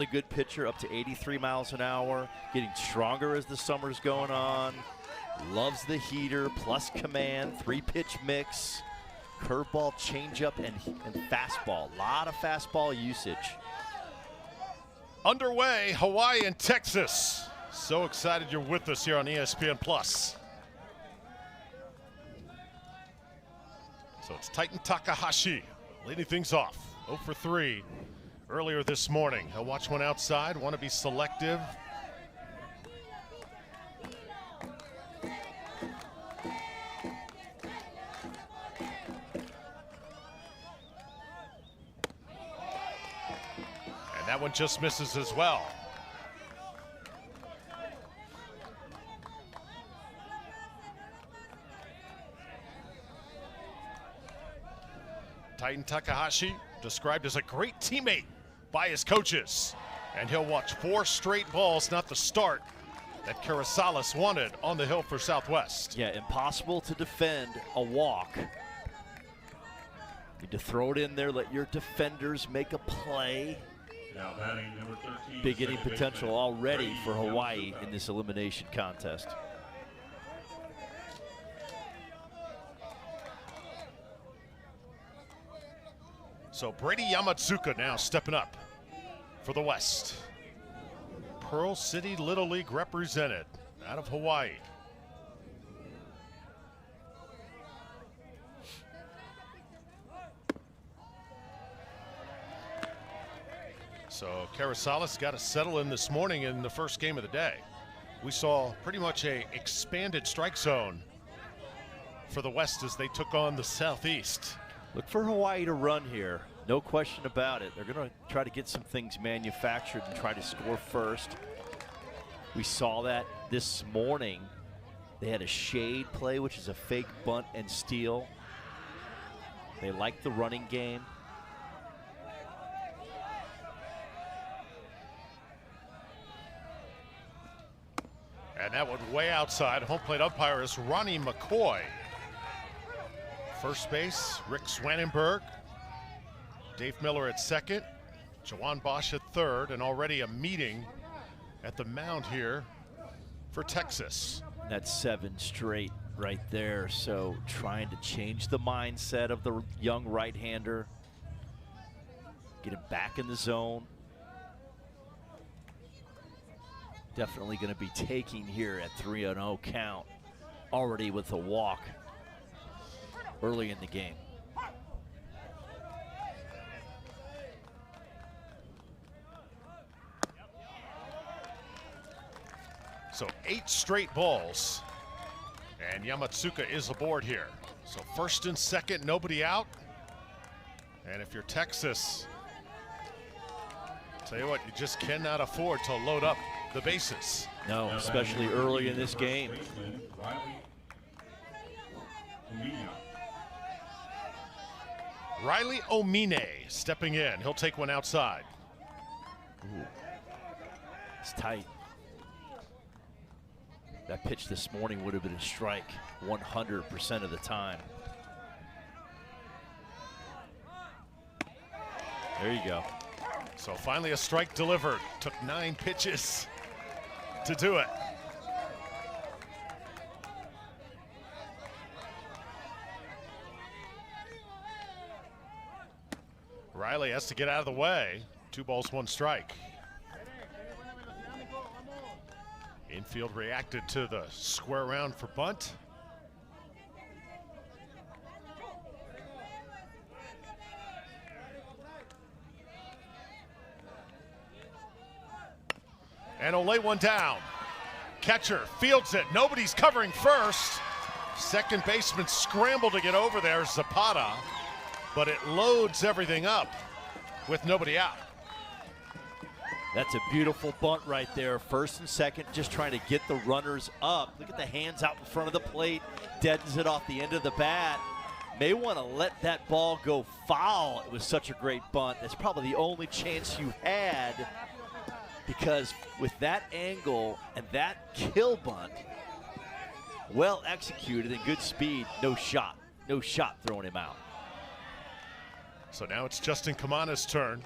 A good pitcher, up to 83 miles an hour, getting stronger as the summer's going on. Loves the heater, plus command, 3-pitch mix, curveball, changeup, and fastball. A lot of fastball usage. Underway, Hawaii and Texas. So excited you're with us here on ESPN Plus. So it's Titan Takahashi leading things off, 0 for 3 earlier this morning. He'll watch one outside, want to be selective. And that one just misses as well. Titan Takahashi described as a great teammate by his coaches, and he'll watch 4 straight balls, not the start that Carrizales wanted on the hill for Southwest. Yeah, impossible to defend a walk. Need to throw it in there, let your defenders make a play. Now batting number 13. Big inning potential already for Hawaii in this elimination contest. So Brady Yamatsuka now stepping up for the West. Pearl City Little League represented out of Hawaii. So Carrizales got to settle in this morning in the first game of the day. We saw pretty much a expanded strike zone for the West as they took on the Southeast. Look for Hawaii to run here, no question about it. They're going to try to get some things manufactured and try to score first. We saw that this morning. They had a shade play, which is a fake bunt and steal. They like the running game. And that one way outside. Home plate umpire is Ronnie McCoy. First base, Rick Swannenberg. Dave Miller at second. Jawan Bosch at third. And already a meeting at the mound here for Texas. That's 7 straight right there. So trying to change the mindset of the young right-hander. Get him back in the zone. Definitely going to be taking here at 3-0 count. Already with a walk early in the game. So 8 straight balls, and Yamatsuka is aboard here. So first and second, nobody out. And if you're Texas, tell you what, you just cannot afford to load up the bases. No, especially early in this game. Riley Omine stepping in. He'll take one outside. Ooh. It's tight. That pitch this morning would have been a strike 100% of the time. There you go. So finally a strike delivered. Took 9 pitches to do it. Riley has to get out of the way. 2 balls, 1 strike. Infield reacted to the square round for bunt. And he'll lay one down. Catcher fields it. Nobody's covering first. Second baseman scrambled to get over there, Zapata. But it loads everything up with nobody out. That's a beautiful bunt right there. First and second, just trying to get the runners up. Look at the hands out in front of the plate. Deadens it off the end of the bat. May want to let that ball go foul. It was such a great bunt. That's probably the only chance you had, because with that angle and that kill bunt, well executed and good speed, no shot throwing him out. So now it's Justin Kamana's turn.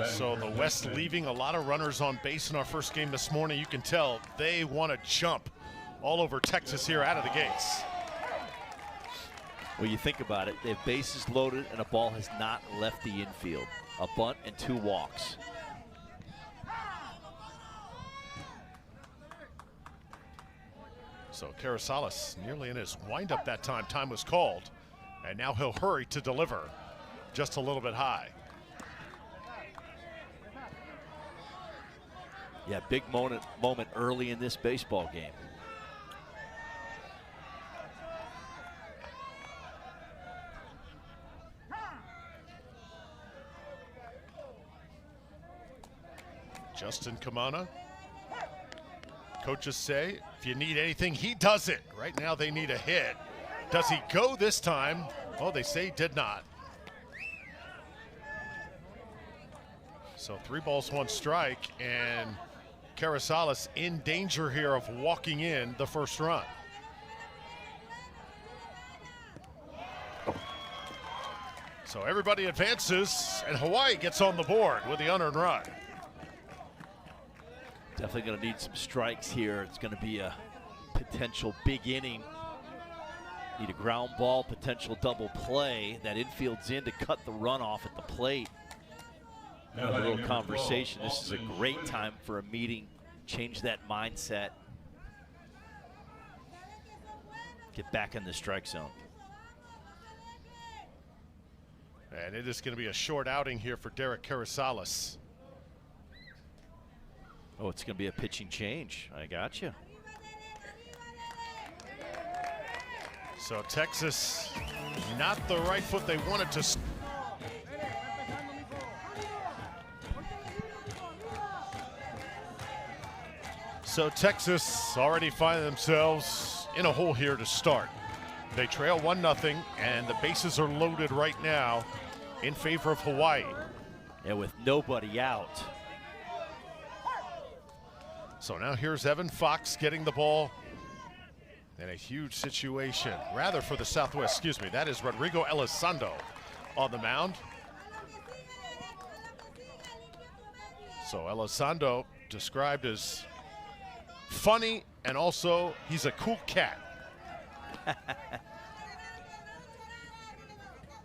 So the West leaving a lot of runners on base in our first game this morning. You can tell they want to jump all over Texas here out of the gates. Well, you think about it, they have bases loaded and a ball has not left the infield. A bunt and 2 walks. So Carrizales nearly in his windup that time. Time was called, and now he'll hurry to deliver just a little bit high. Yeah, big moment early in this baseball game. Justin Kamana. Coaches say if you need anything, he does it. Right now they need a hit. Does he go this time? Oh, they say he did not. So 3 balls, 1 strike, and Carrizales in danger here of walking in the first run. So everybody advances, and Hawaii gets on the board with the unearned run. Definitely going to need some strikes here. It's going to be a potential big inning. Need a ground ball, potential double play. That infield's in to cut the run off at the plate. Have a little conversation. This is a great time for a meeting. Change that mindset. Get back in the strike zone. And it is going to be a short outing here for Derek Carrizales. Oh, it's going to be a pitching change. I got you. So Texas, not the right foot they wanted to. So Texas already find themselves in a hole here to start. They trail 1-0, and the bases are loaded right now in favor of Hawaii. And with nobody out. So now here's Evan Fox getting the ball in a huge situation, rather for the Southwest, excuse me. That is Rodrigo Elizondo on the mound. So Elizondo described as funny, and also he's a cool cat.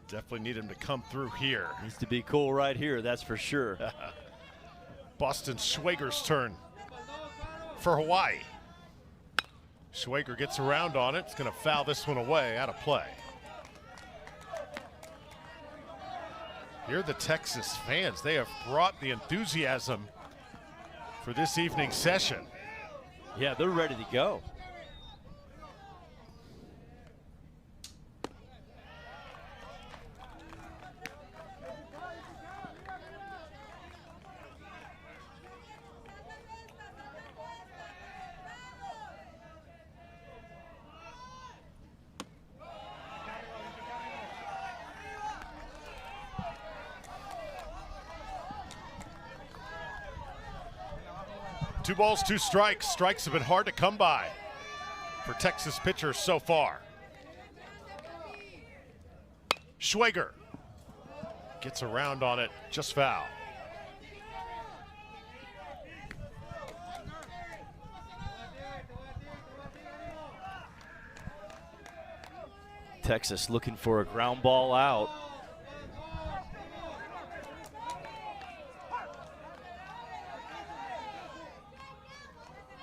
Definitely need him to come through here. Needs to be cool right here, that's for sure. Boston Schwager's turn for Hawaii. Schwager gets around on it. It's going to foul this one away, out of play. Here are the Texas fans. They have brought the enthusiasm for this evening's session. Yeah, they're ready to go. Two balls, 2 strikes. Strikes have been hard to come by for Texas pitchers so far. Schwager gets around on it, just foul. Texas looking for a ground ball out.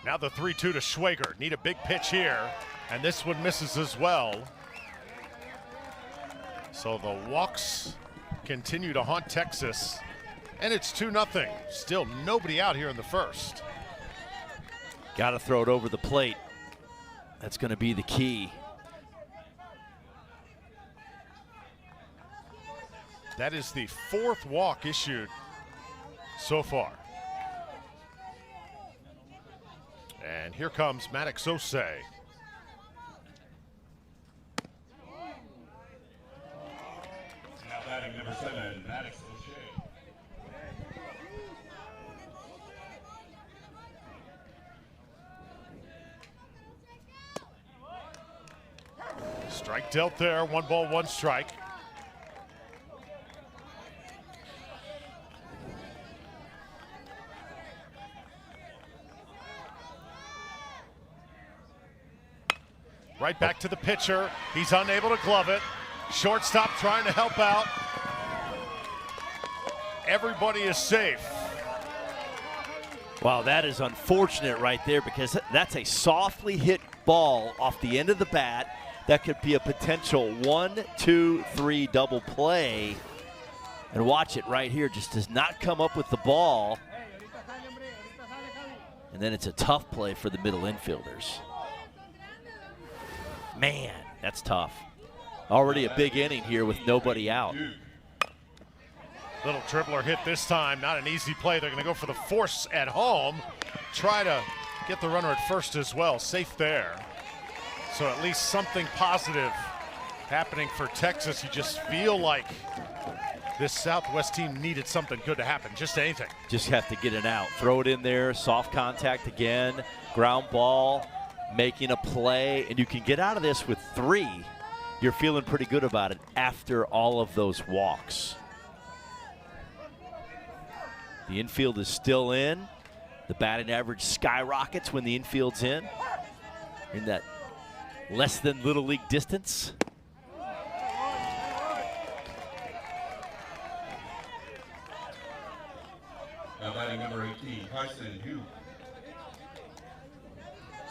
Now the 3-2 to Schwager. Need a big pitch here, and this one misses as well. So the walks continue to haunt Texas, and it's 2-0. Still nobody out here in the first. Got to throw it over the plate. That's going to be the key. That is the 4th walk issued so far. And here comes Maddox Ose. Now batting number 7, Maddox O'Shea. Strike dealt there, 1 ball, 1 strike. Right back to the pitcher. He's unable to glove it. Shortstop trying to help out. Everybody is safe. Wow, that is unfortunate right there, because that's a softly hit ball off the end of the bat. That could be a potential 1, 2, 3 double play. And watch it right here, just does not come up with the ball. And then it's a tough play for the middle infielders. Man, that's tough. Already a big inning here with nobody out. Little dribbler hit this time, not an easy play. They're going to go for the force at home. Try to get the runner at first as well, safe there. So at least something positive happening for Texas. You just feel like this Southwest team needed something good to happen, just anything. Just have to get it out. Throw it in there, soft contact again, ground ball, making a play, and you can get out of this with 3. You're feeling pretty good about it after all of those walks. The infield is still in. The batting average skyrockets when the infield's in that less than little league distance. Now batting number 18, Kyson Hugh.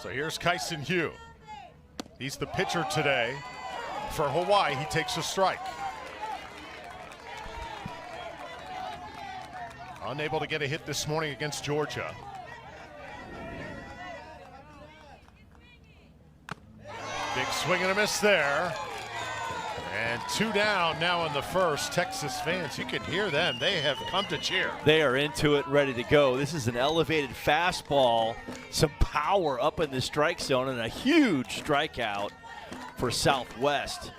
So here's Kyson Hugh. He's the pitcher today. For Hawaii, he takes a strike. Unable to get a hit this morning against Georgia. Big swing and a miss there. And 2 down now in the first. Texas fans, you can hear them. They have come to cheer. They are into it, ready to go. This is an elevated fastball, some power up in the strike zone, and a huge strikeout for Southwest.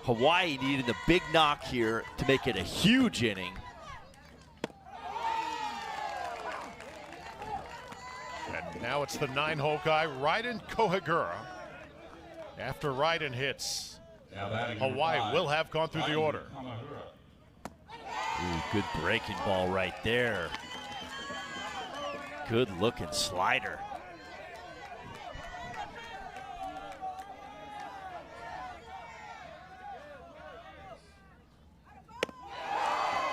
Hawaii needed a big knock here to make it a huge inning. And now it's the 9-hole guy, Ryden Kohagura. After Ryden hits, Hawaii will have gone through the order. Ooh, good breaking ball right there. Good looking slider.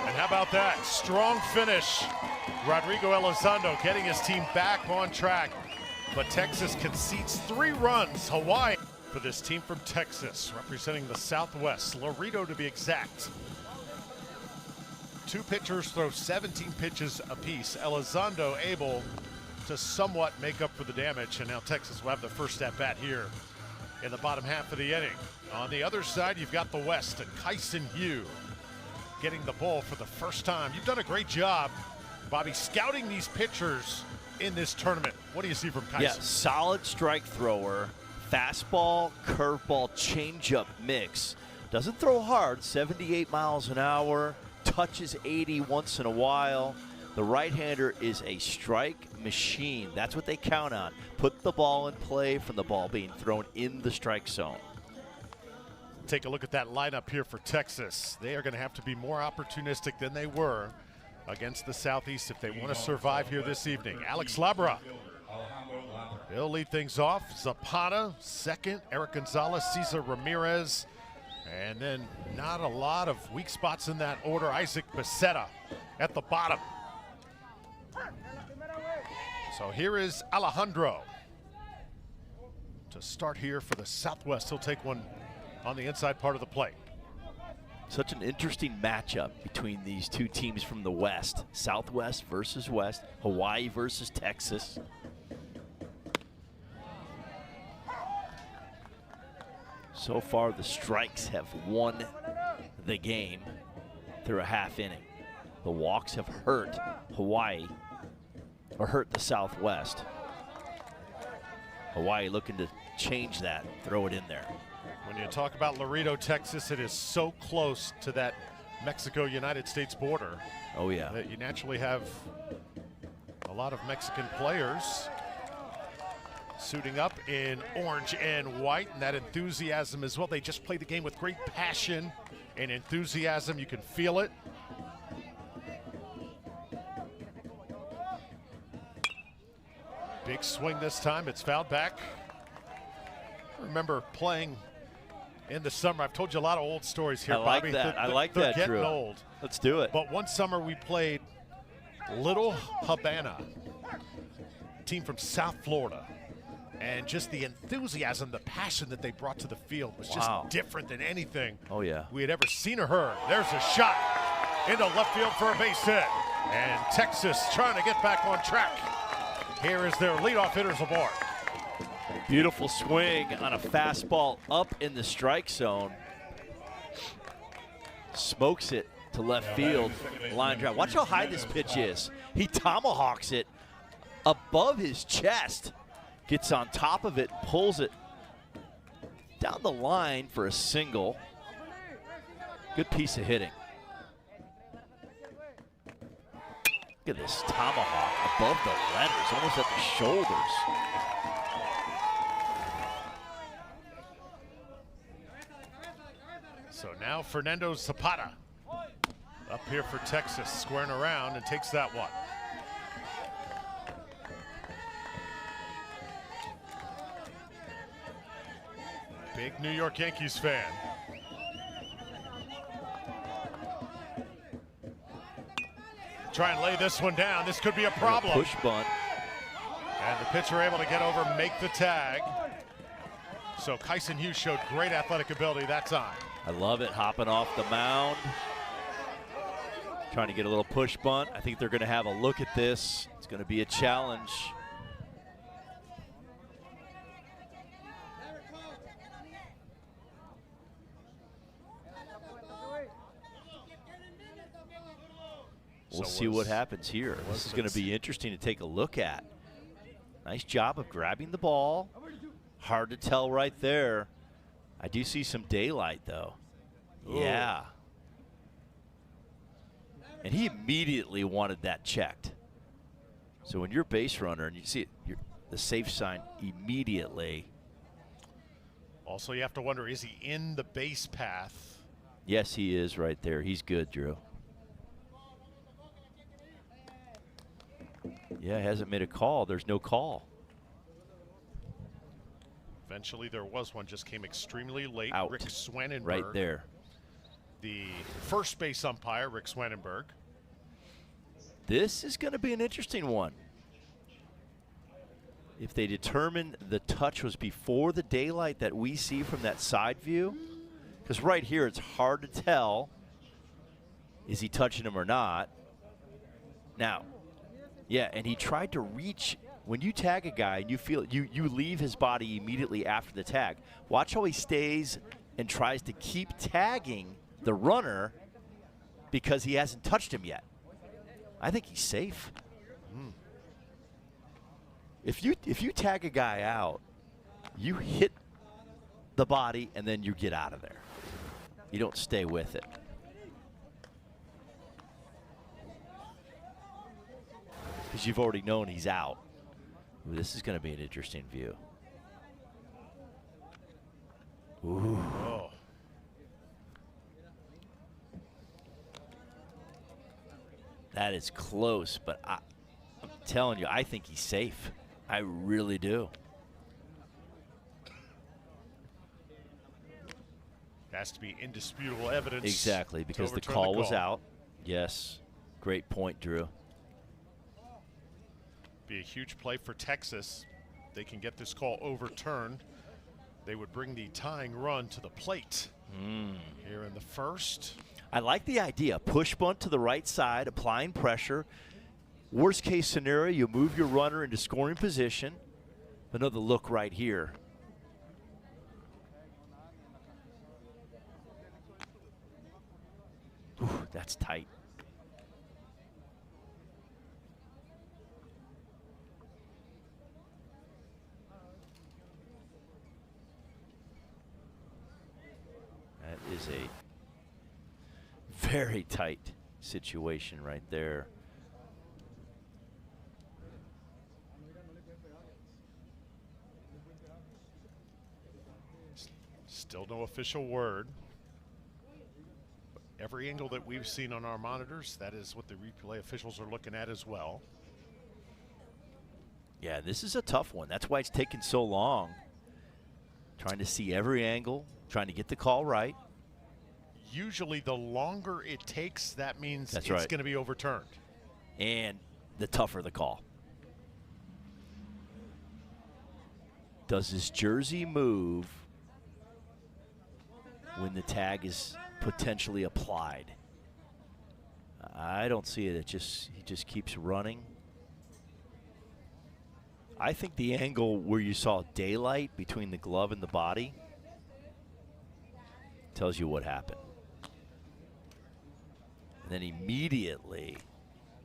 And how about that? Strong finish. Rodrigo Elizondo getting his team back on track. But Texas concedes 3 runs. Hawaii for this team from Texas, representing the Southwest, Laredo to be exact. 2 pitchers throw 17 pitches apiece. Elizondo able to somewhat make up for the damage, and now Texas will have the first at bat here in the bottom half of the inning. On the other side, you've got the West and Kyson Hugh getting the ball for the first time. You've done a great job, Bobby, scouting these pitchers in this tournament. What do you see from Kyson? Yeah, solid strike thrower, fastball, curveball, changeup mix. Doesn't throw hard, 78 miles an hour, touches 80 once in a while. The right-hander is a strike machine. That's what they count on. Put the ball in play from the ball being thrown in the strike zone. Take a look at that lineup here for Texas. They are going to have to be more opportunistic than they were against the Southeast if they want to survive here this evening. Alex Labra, he'll lead things off. Zapata, second. Eric Gonzalez, Cesar Ramirez. And then not a lot of weak spots in that order. Isaac Becerra at the bottom. So here is Alejandro to start here for the Southwest. He'll take one on the inside part of the plate. Such an interesting matchup between these 2 teams from the West. Southwest versus West, Hawaii versus Texas. So far, the strikes have won the game through a half inning. The walks have hurt Hawaii, or hurt the Southwest. Hawaii looking to change that, throw it in there. When you talk about Laredo, Texas, it is so close to that Mexico-United States border. Oh, yeah. That you naturally have a lot of Mexican players suiting up in orange and white, and that enthusiasm as well. They just play the game with great passion and enthusiasm. You can feel it. Big swing this time. It's fouled back. I remember playing in the summer. I've told you a lot of old stories here, I like Bobby. that. I like they're that, getting Drew. old. Let's do it. But one summer we played Little Havana, team from South Florida. And just the enthusiasm, the passion that they brought to the field was just different than anything we had ever seen or heard. There's a shot into left field for a base hit. And Texas trying to get back on track. Here is their leadoff hitters aboard. Beautiful swing on a fastball up in the strike zone. Smokes it to left field. Line drive. Watch how high this pitch is. He tomahawks it above his chest. Gets on top of it, pulls it down the line for a single. Good piece of hitting. Look at this tomahawk above the letters, almost at the shoulders. So now Fernando Zapata up here for Texas, squaring around and takes that one. Big New York Yankees fan. Try and lay this one down. This could be a problem. Push bunt. And the pitcher able to get over, make the tag. So Kyson Hughes showed great athletic ability that time. I love it, hopping off the mound. Trying to get a little push bunt. I think they're going to have a look at this. It's going to be a challenge. We'll see what happens here. This is going to be interesting to take a look at. Nice job of grabbing the ball. Hard to tell right there. I do see some daylight, though. Ooh. Yeah. And he immediately wanted that checked. So when you're base runner and you see it, the safe sign immediately. Also, you have to wonder, is he in the base path? Yes, he is right there. He's good, Drew. Yeah, hasn't made a call. There's no call. Eventually there was one, just came extremely late. Out. Rick Swanenberg. Right there. The first base umpire, Rick Swanenberg. This is going to be an interesting one. If they determine the touch was before the daylight that we see from that side view, because right here it's hard to tell, is he touching him or not? Now, yeah, and he tried to reach. When you tag a guy and you feel you leave his body immediately after the tag. Watch how he stays and tries to keep tagging the runner because he hasn't touched him yet. I think he's safe. If you tag a guy out, you hit the body and then you get out of there. You don't stay with it. Because you've already known he's out. Ooh, this is going to be an interesting view. Ooh. Oh. That is close, but I'm telling you, I think he's safe. I really do. Has to be indisputable evidence. Exactly, because the call was out. Yes. Great point, Drew. Be a huge play for Texas. They can get this call overturned. They would bring the tying run to the plate here in the first. I like the idea. Push bunt to the right side, applying pressure. Worst case scenario, you move your runner into scoring position. Another look right here. Ooh, that's tight. That is a very tight situation right there. Still no official word. But every angle that we've seen on our monitors, that is what the replay officials are looking at as well. Yeah, this is a tough one. That's why it's taken so long. Trying to see every angle, trying to get the call right. Usually the longer it takes, that means That's it's right. going to be overturned. And the tougher the call. Does his jersey move when the tag is potentially applied? I don't see it. He just keeps running. I think the angle where you saw daylight between the glove and the body tells you what happened. And then immediately,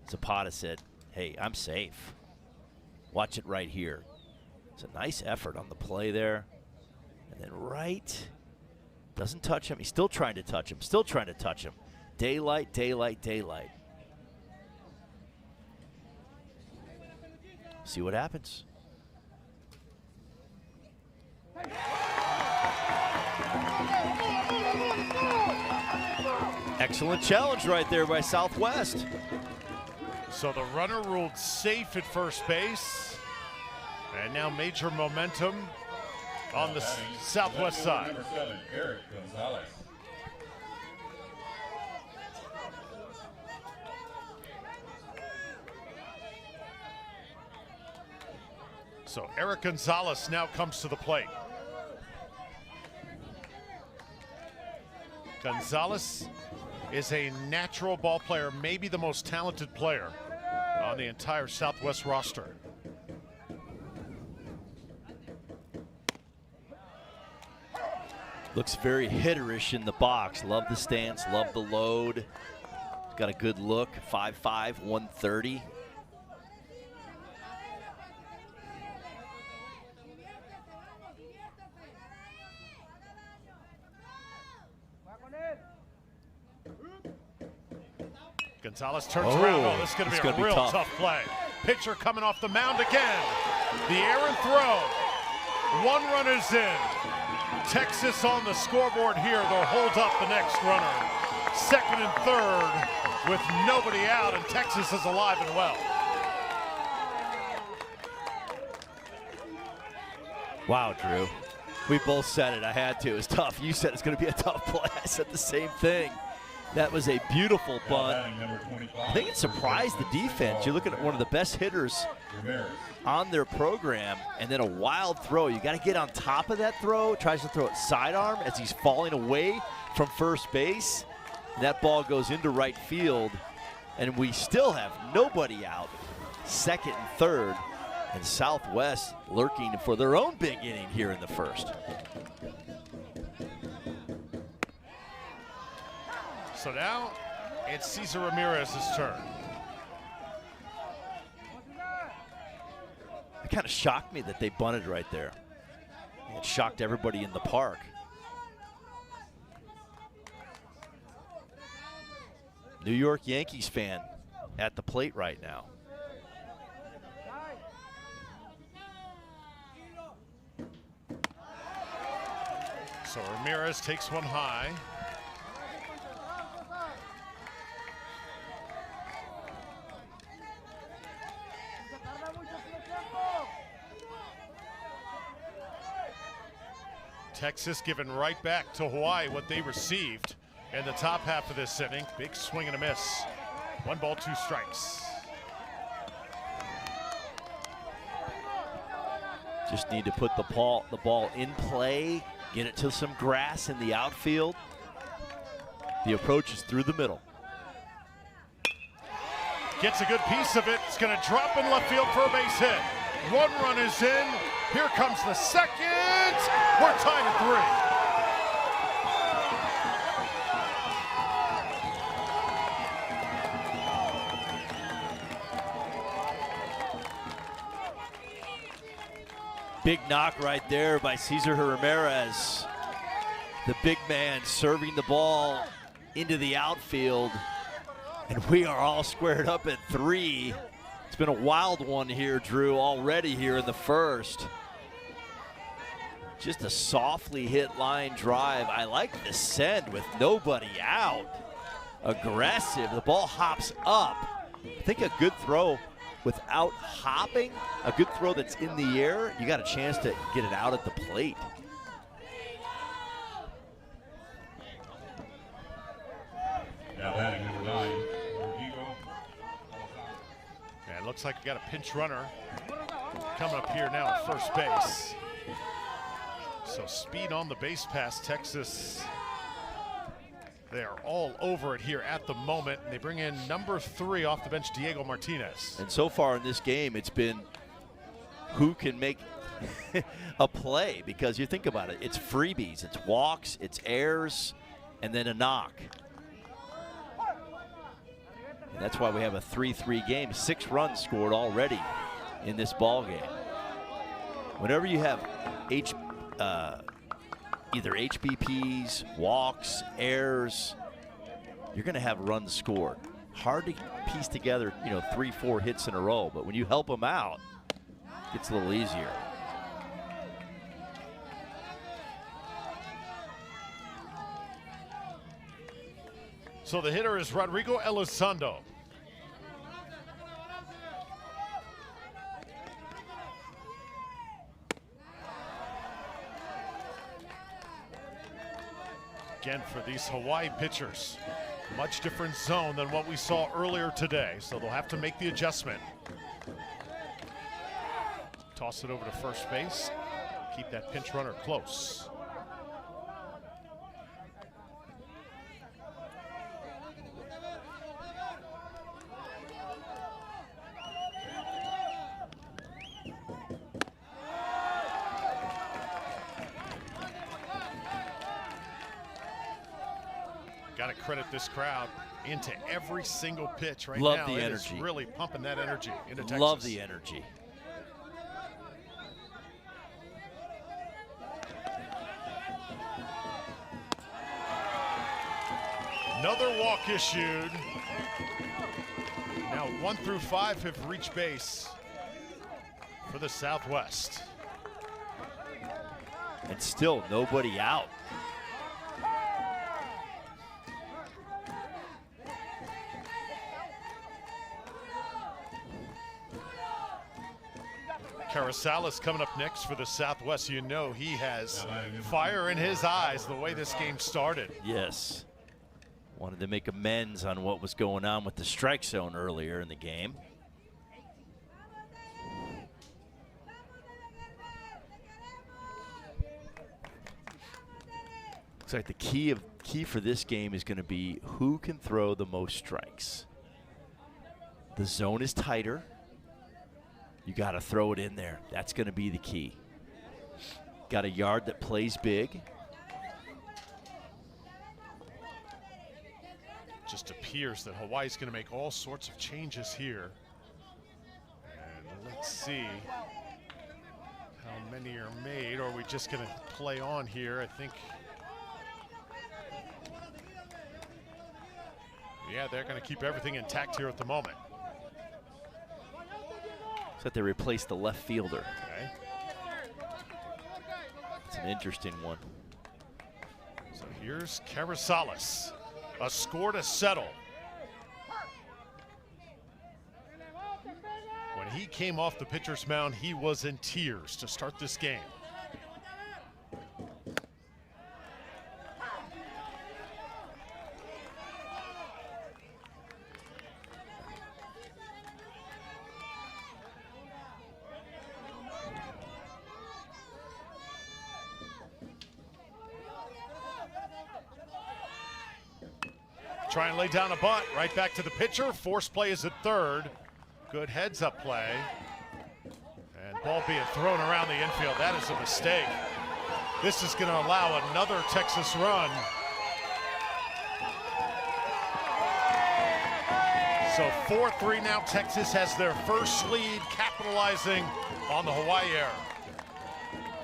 Zapata said, hey, I'm safe. Watch it right here. It's a nice effort on the play there. And then right, doesn't touch him. He's still trying to touch him, still trying to touch him. Daylight, daylight, daylight. See what happens. Excellent challenge right there by Southwest. So the runner ruled safe at first base. And now major momentum on the Southwest side. Number 7, Eric Gonzalez. So Eric Gonzalez now comes to the plate. Gonzalez is a natural ball player, maybe the most talented player on the entire Southwest roster. Looks very hitterish in the box. Love the stance, love the load. Got a good look, 5'5", 130. Gonzalez turns around. Oh, this is going to be a real tough. tough play. Pitcher coming off the mound again. The errant throw. One run is in. Texas on the scoreboard here. They'll hold up the next runner. Second and third with nobody out, and Texas is alive and well. Wow, Drew. We both said it. I had to. It's tough. You said it's going to be a tough play. I said the same thing. That was a beautiful bunt. I think it surprised the defense. You're looking at one of the best hitters on their program, and then a wild throw. You got to get on top of that throw. Tries to throw it sidearm as he's falling away from first base. And that ball goes into right field, and we still have nobody out. Second and third, and Southwest lurking for their own big inning here in the first. So now it's Cesar Ramirez's turn. It kind of shocked me that they bunted right there. It shocked everybody in the park. New York Yankees fan at the plate right now. So Ramirez takes one high. Texas giving right back to Hawaii what they received in the top half of this inning. Big swing and a miss. 1 ball, 2 strikes. Just need to put the ball in play, get it to some grass in the outfield. The approach is through the middle. Gets a good piece of it. It's going to drop in left field for a base hit. 1 run is in. Here comes the second. We're tied at 3. Big knock right there by Cesar Ramirez. The big man serving the ball into the outfield. And we are all squared up at 3. It's been a wild one here, Drew, already here in the first. Just a softly hit line drive. I like the send with nobody out. Aggressive. The ball hops up. I think a good throw without hopping, a good throw that's in the air, you got a chance to get it out at the plate. Now batting number 9, Rodrigo. And it looks like we got a pinch runner coming up here now at first base. So speed on the base pass, Texas. They are all over it here at the moment. And they bring in number 3 off the bench, Diego Martinez. And so far in this game, it's been who can make a play, because you think about it, it's freebies, it's walks, it's errors, and then a knock. And that's why we have a 3-3 game. 6 runs scored already in this ball game. Whenever you have either HBPs, walks, errors, you're going to have runs scored. Hard to piece together, 3-4 hits in a row, but when you help them out, it gets a little easier. So the hitter is Rodrigo Elizondo. Again, for these Hawaii pitchers, much different zone than what we saw earlier today, so they'll have to make the adjustment. Toss it over to first base, keep that pinch runner close. Got to credit this crowd into every single pitch right now. Love the energy. It is really pumping that energy into Texas. Love the energy. Another walk issued. Now 1 through 5 have reached base for the Southwest. And still nobody out. Carrizales coming up next for the Southwest. You know he has fire in his eyes the way this game started. Yes. Wanted to make amends on what was going on with the strike zone earlier in the game. Looks like the key for this game is going to be who can throw the most strikes. The zone is tighter. You got to throw it in there. That's going to be the key. Got a yard that plays big. Just appears that Hawaii's going to make all sorts of changes here. And let's see how many are made. Or are we just going to play on here? I think. Yeah, they're going to keep everything intact here at the moment. Looks like they replaced the left fielder. Okay. It's an interesting one. So here's Carrizales. A score to settle. When he came off the pitcher's mound, he was in tears to start this game. Try and lay down a bunt, right back to the pitcher. Force play is at third. Good heads up play. And ball being thrown around the infield. That is a mistake. This is going to allow another Texas run. So 4-3 now. Texas has their first lead, capitalizing on the Hawaii error.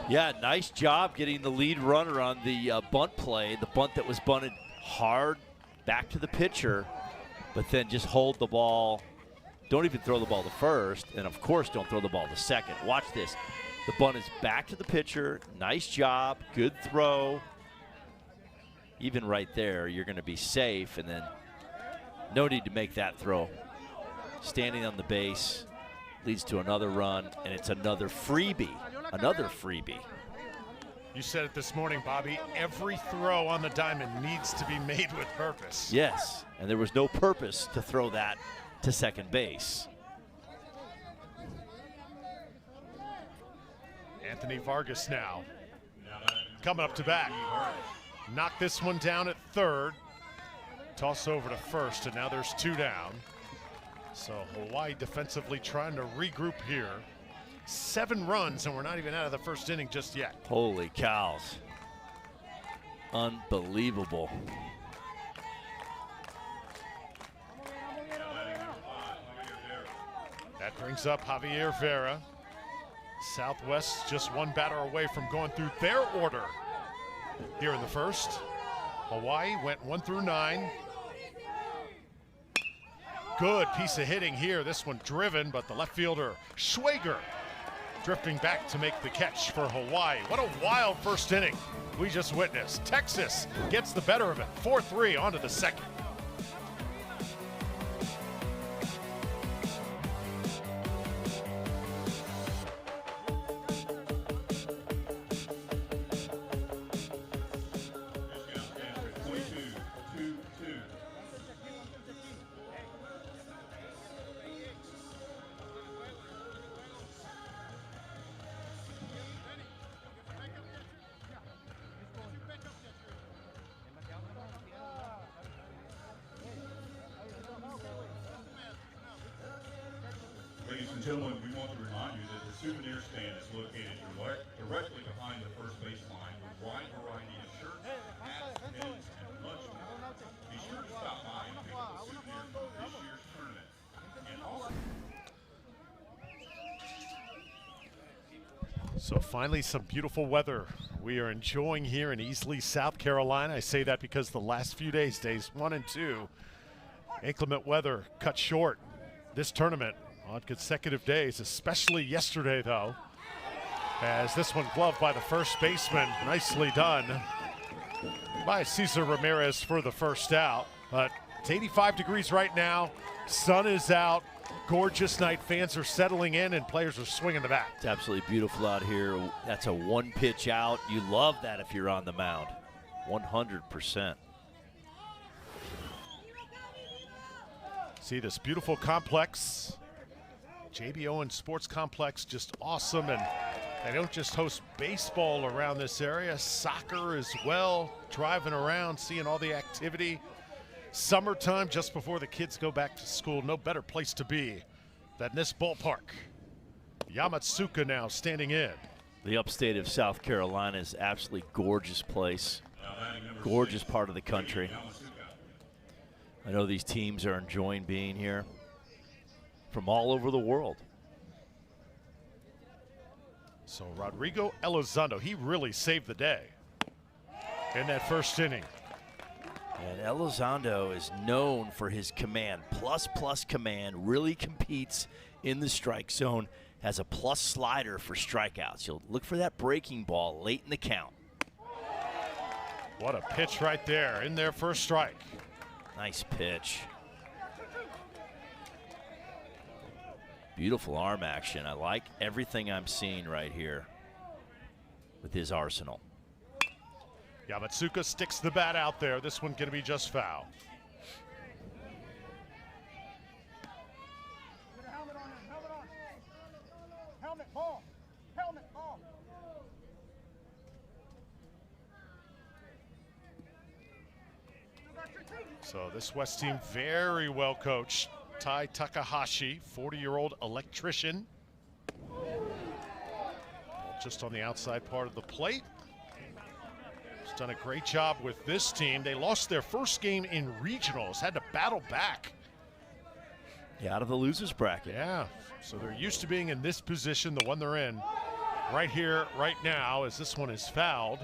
Yeah, nice job getting the lead runner on the bunt play. The bunt that was bunted hard back to the pitcher, but then just hold the ball. Don't even throw the ball to first, and of course don't throw the ball to second. Watch this. The bunt is back to the pitcher. Nice job, good throw. Even right there, you're going to be safe, and then no need to make that throw. Standing on the base, leads to another run, and it's another freebie. Another freebie. You said it this morning, Bobby. Every throw on the diamond needs to be made with purpose. Yes, and there was no purpose to throw that to second base. Anthony Vargas now coming up to bat. Knock this one down at third. Toss over to first, and now there's 2 down. So Hawaii defensively trying to regroup here. 7 runs, and we're not even out of the first inning just yet. Holy cows. Unbelievable. That brings up Javier Vera. Southwest just 1 batter away from going through their order here in the first. Hawaii went 1 through 9. Good piece of hitting here. This one driven, but the left fielder, Schwager, drifting back to make the catch for Hawaii. What a wild first inning we just witnessed. Texas gets the better of it. 4-3 onto the second. Ladies and gentlemen, we want to remind you that the souvenir stand is located directly behind the first base line with a wide variety of shirts, hats, pins, and much more. Be sure to stop by and pick up a souvenir from this year's tournament. And also, so finally some beautiful weather we are enjoying here in Easley, South Carolina. I say that because the last few days, days 1 and 2, inclement weather cut short this tournament on consecutive days, especially yesterday though, as this one gloved by the first baseman. Nicely done by Cesar Ramirez for the first out. But it's 85 degrees right now, sun is out, gorgeous night, fans are settling in and players are swinging the bat. It's absolutely beautiful out here. That's a 1 pitch out. You love that if you're on the mound. 100%. See this beautiful complex. J.B. Owen Sports Complex, just awesome. And they don't just host baseball around this area, soccer as well. Driving around, seeing all the activity. Summertime, just before the kids go back to school, no better place to be than this ballpark. Yamatsuka now standing in. The upstate of South Carolina is absolutely gorgeous place. Gorgeous part of the country. I know these teams are enjoying being here from all over the world. So Rodrigo Elizondo, he really saved the day in that first inning. And Elizondo is known for his command, plus command, really competes in the strike zone, has a plus slider for strikeouts. You'll look for that breaking ball late in the count. What a pitch right there in their first strike. Nice pitch. Beautiful arm action. I like everything I'm seeing right here with his arsenal. Yamatsuka sticks the bat out there. This one going to be just foul. So this West team very well coached. Tai Takahashi, 40-year-old electrician. Just on the outside part of the plate. He's done a great job with this team. They lost their first game in regionals, had to battle back. Yeah, out of the losers bracket. Yeah, so they're used to being in this position, the one they're in right here, right now, as this one is fouled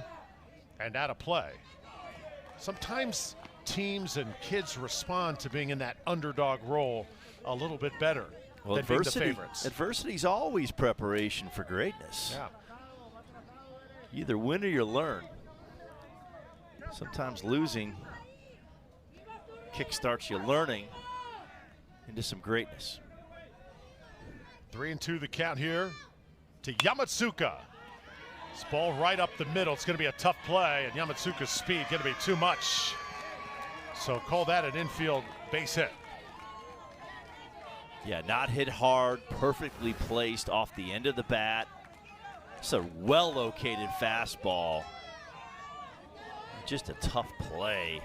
and out of play. Sometimes teams and kids respond to being in that underdog role a little bit better than being the favorites. Adversity is always preparation for greatness. Yeah. You either win or you learn. Sometimes losing kickstarts you learning into some greatness. 3-2 the count here to Yamatsuka. This ball right up the middle. It's going to be a tough play, and Yamatsuka's speed going to be too much. So call that an infield base hit. Yeah, not hit hard, perfectly placed off the end of the bat. It's a well-located fastball. Just a tough play.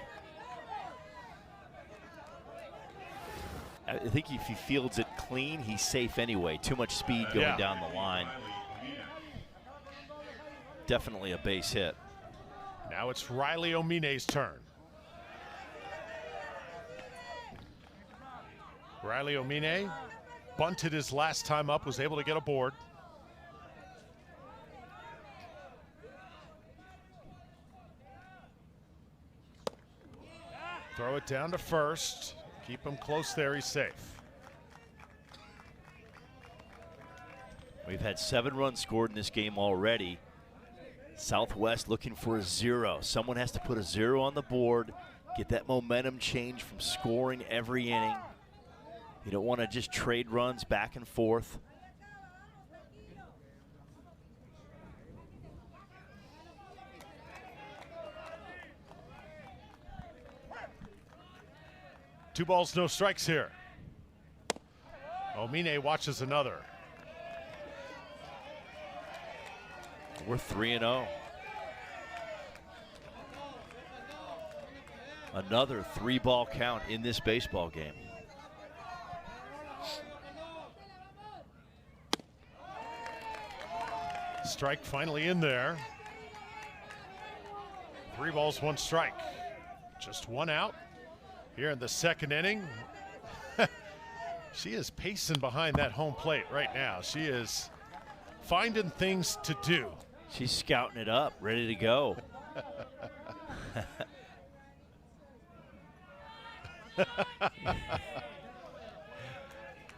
I think if he fields it clean, he's safe anyway. Too much speed going down the line. Definitely a base hit. Now it's Riley Omine's turn. Riley Omine bunted his last time up, was able to get aboard. Throw it down to first. Keep him close there, he's safe. We've had 7 runs scored in this game already. Southwest looking for a 0. Someone has to put a 0 on the board, get that momentum change from scoring every inning. You don't want to just trade runs back and forth. Two balls, no strikes here. Omine watches another. We're 3-0. Another 3-ball count in this baseball game. Strike finally in there. 3 balls, 1 strike. Just 1 out here in the second inning. She is pacing behind that home plate right now. She is finding things to do. She's scouting it up, ready to go.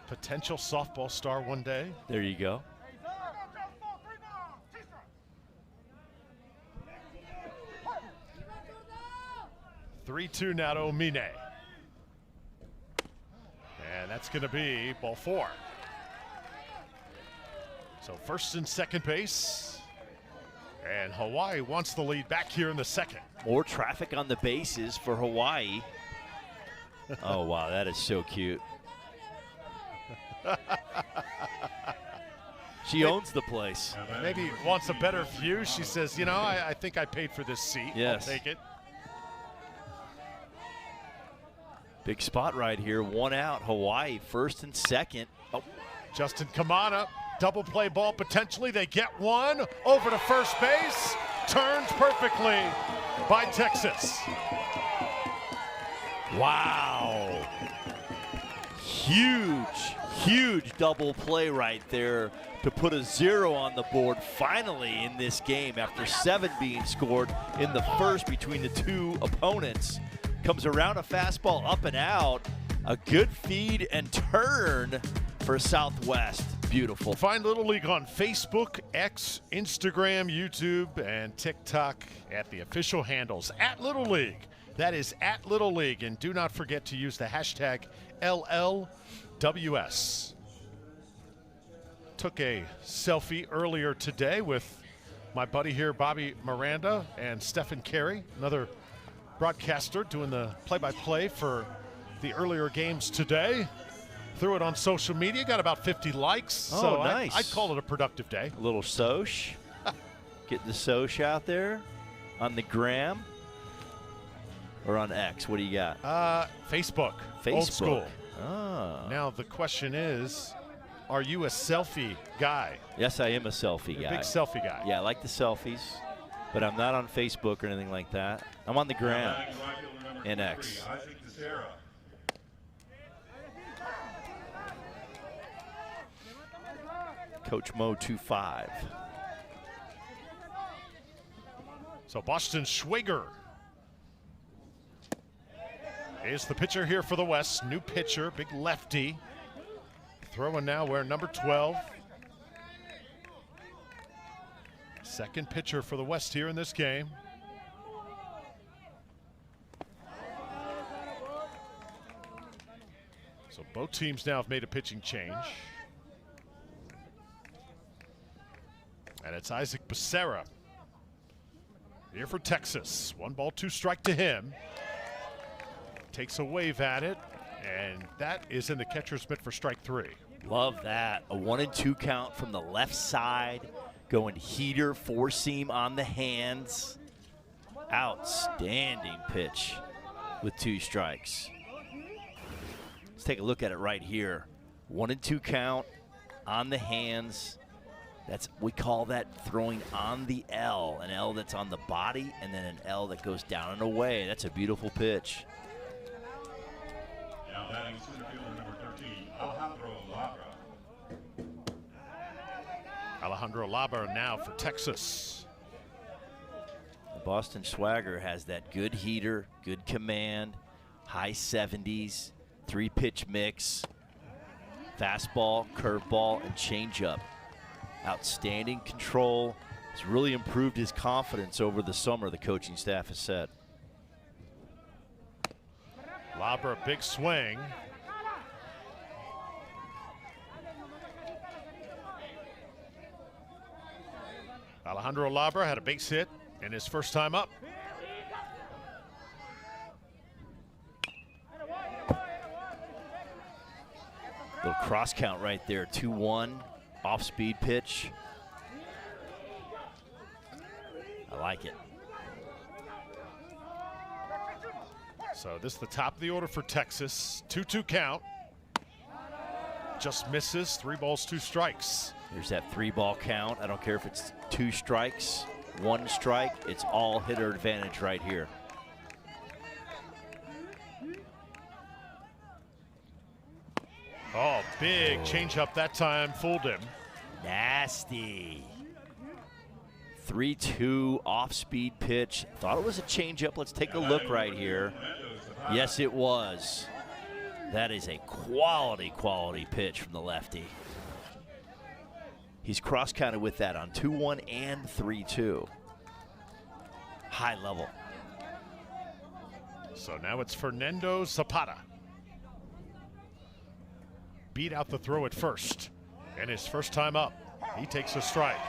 Potential softball star one day. There you go. Three-two now to Omine. And that's going to be ball 4. So first and second base. And Hawaii wants the lead back here in the second. More traffic on the bases for Hawaii. Oh, wow, that is so cute. She owns the place. Maybe wants a better view. She says, you know, I think I paid for this seat. Yes. I'll take it. Big spot right here. 1 out. Hawaii first and second. Oh. Justin Kamana, double play ball potentially. They get one over to first base. Turns perfectly by Texas. Wow. Huge double play right there to put a 0 on the board finally in this game after 7 being scored in the first between the 2 opponents. Comes around a fastball up and out. A good feed and turn for Southwest. Beautiful. Find Little League on Facebook, X, Instagram, YouTube, and TikTok at the official handles at Little League. That is at Little League. And do not forget to use the hashtag LLWS. Took a selfie earlier today with my buddy here, Bobby Miranda, and Stephen Carey, another broadcaster doing the play-by-play for the earlier games today. Threw it on social media, got about 50 likes. Oh, so nice. I'd call it a productive day. A little Soch. Get the Soch out there on the gram. Or on X, what do you got? Facebook. Facebook. Old school. Oh. Now the question is, are you a selfie guy? Yes, I am a selfie You're guy. a big selfie guy. Yeah, I like the selfies, but I'm not on Facebook or anything like that. I'm on the gram and X. Coach Mo 25. So Boston Schwager is the pitcher here for the West. New pitcher, big lefty. Throwing now, wearing number 12. Second pitcher for the West here in this game. So both teams now have made a pitching change. And it's Isaac Becerra here for Texas. 1 ball, 2 strike to him. Takes a wave at it, and that is in the catcher's mitt for strike 3. Love that. A 1-2 count from the left side. Going heater, 4-seam on the hands. Outstanding pitch with 2 strikes. Let's take a look at it right here. 1-2 count on the hands. We call that throwing on the L, an L that's on the body, and then an L that goes down and away. That's a beautiful pitch. Now batting center fielder number 13, Alejandro Labra now for Texas. The Boston Swagger has that good heater, good command, high 70s, 3-pitch mix, fastball, curveball, and changeup. Outstanding control. Has really improved his confidence over the summer, the coaching staff has said. Labra, big swing. Alejandro Labra had a base hit in his first time up. Little cross count right there, 2-1. Off-speed pitch. I like it. So this is the top of the order for Texas. 2-2 count. Just misses. 3 balls, 2 strikes. There's that 3-ball count. I don't care if it's 2 strikes, 1 strike. It's all hitter advantage right here. Oh, big changeup that time. Fooled him. Nasty. 3-2 off-speed pitch. Thought it was a changeup. Let's take a look right here. Yes, it was. That is a quality pitch from the lefty. He's cross-counted with that on 2-1 and 3-2. High level. So now it's Fernando Zapata. Beat out the throw at first. And his first time up, he takes a strike.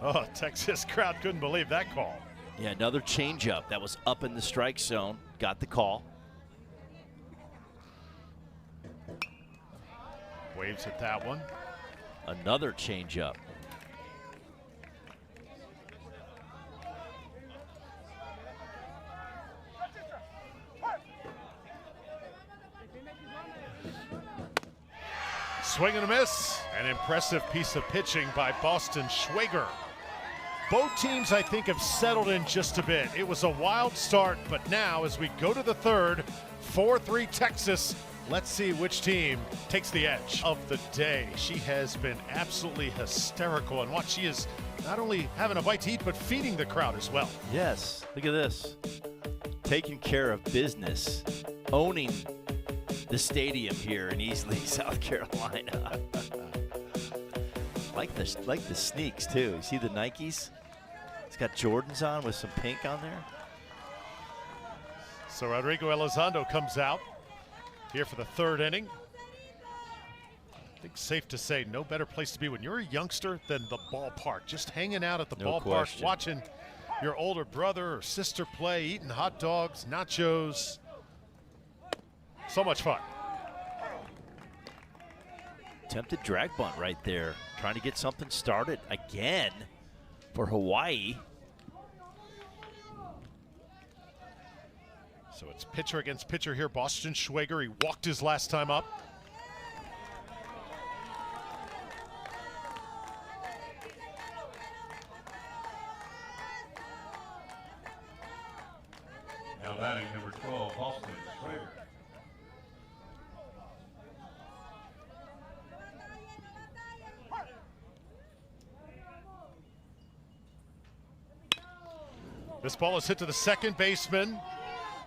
Oh, Texas crowd couldn't believe that call. Yeah, another changeup that was up in the strike zone. Got the call. Waves at that one. Another changeup. Swing and a miss. An impressive piece of pitching by Boston Schwager. Both teams, I think, have settled in just a bit. It was a wild start, but now as we go to the third, 4-3 Texas. Let's see which team takes the edge of the day. She has been absolutely hysterical, and what she is not only having a bite to eat, but feeding the crowd as well. Yes, look at this. Taking care of business, owning the stadium here in Easley, South Carolina. like the sneaks too. You see the Nikes? It's got Jordans on with some pink on there. So Rodrigo Elizondo comes out here for the third inning. I think safe to say no better place to be when you're a youngster than the ballpark. Just hanging out at the ballpark, watching your older brother or sister play, eating hot dogs, nachos. So much fun. Attempted drag bunt right there. Trying to get something started again for Hawaii. So it's pitcher against pitcher here. Boston Schwager, he walked his last time up. Now batting number 12, Boston Schwager. This ball is hit to the second baseman.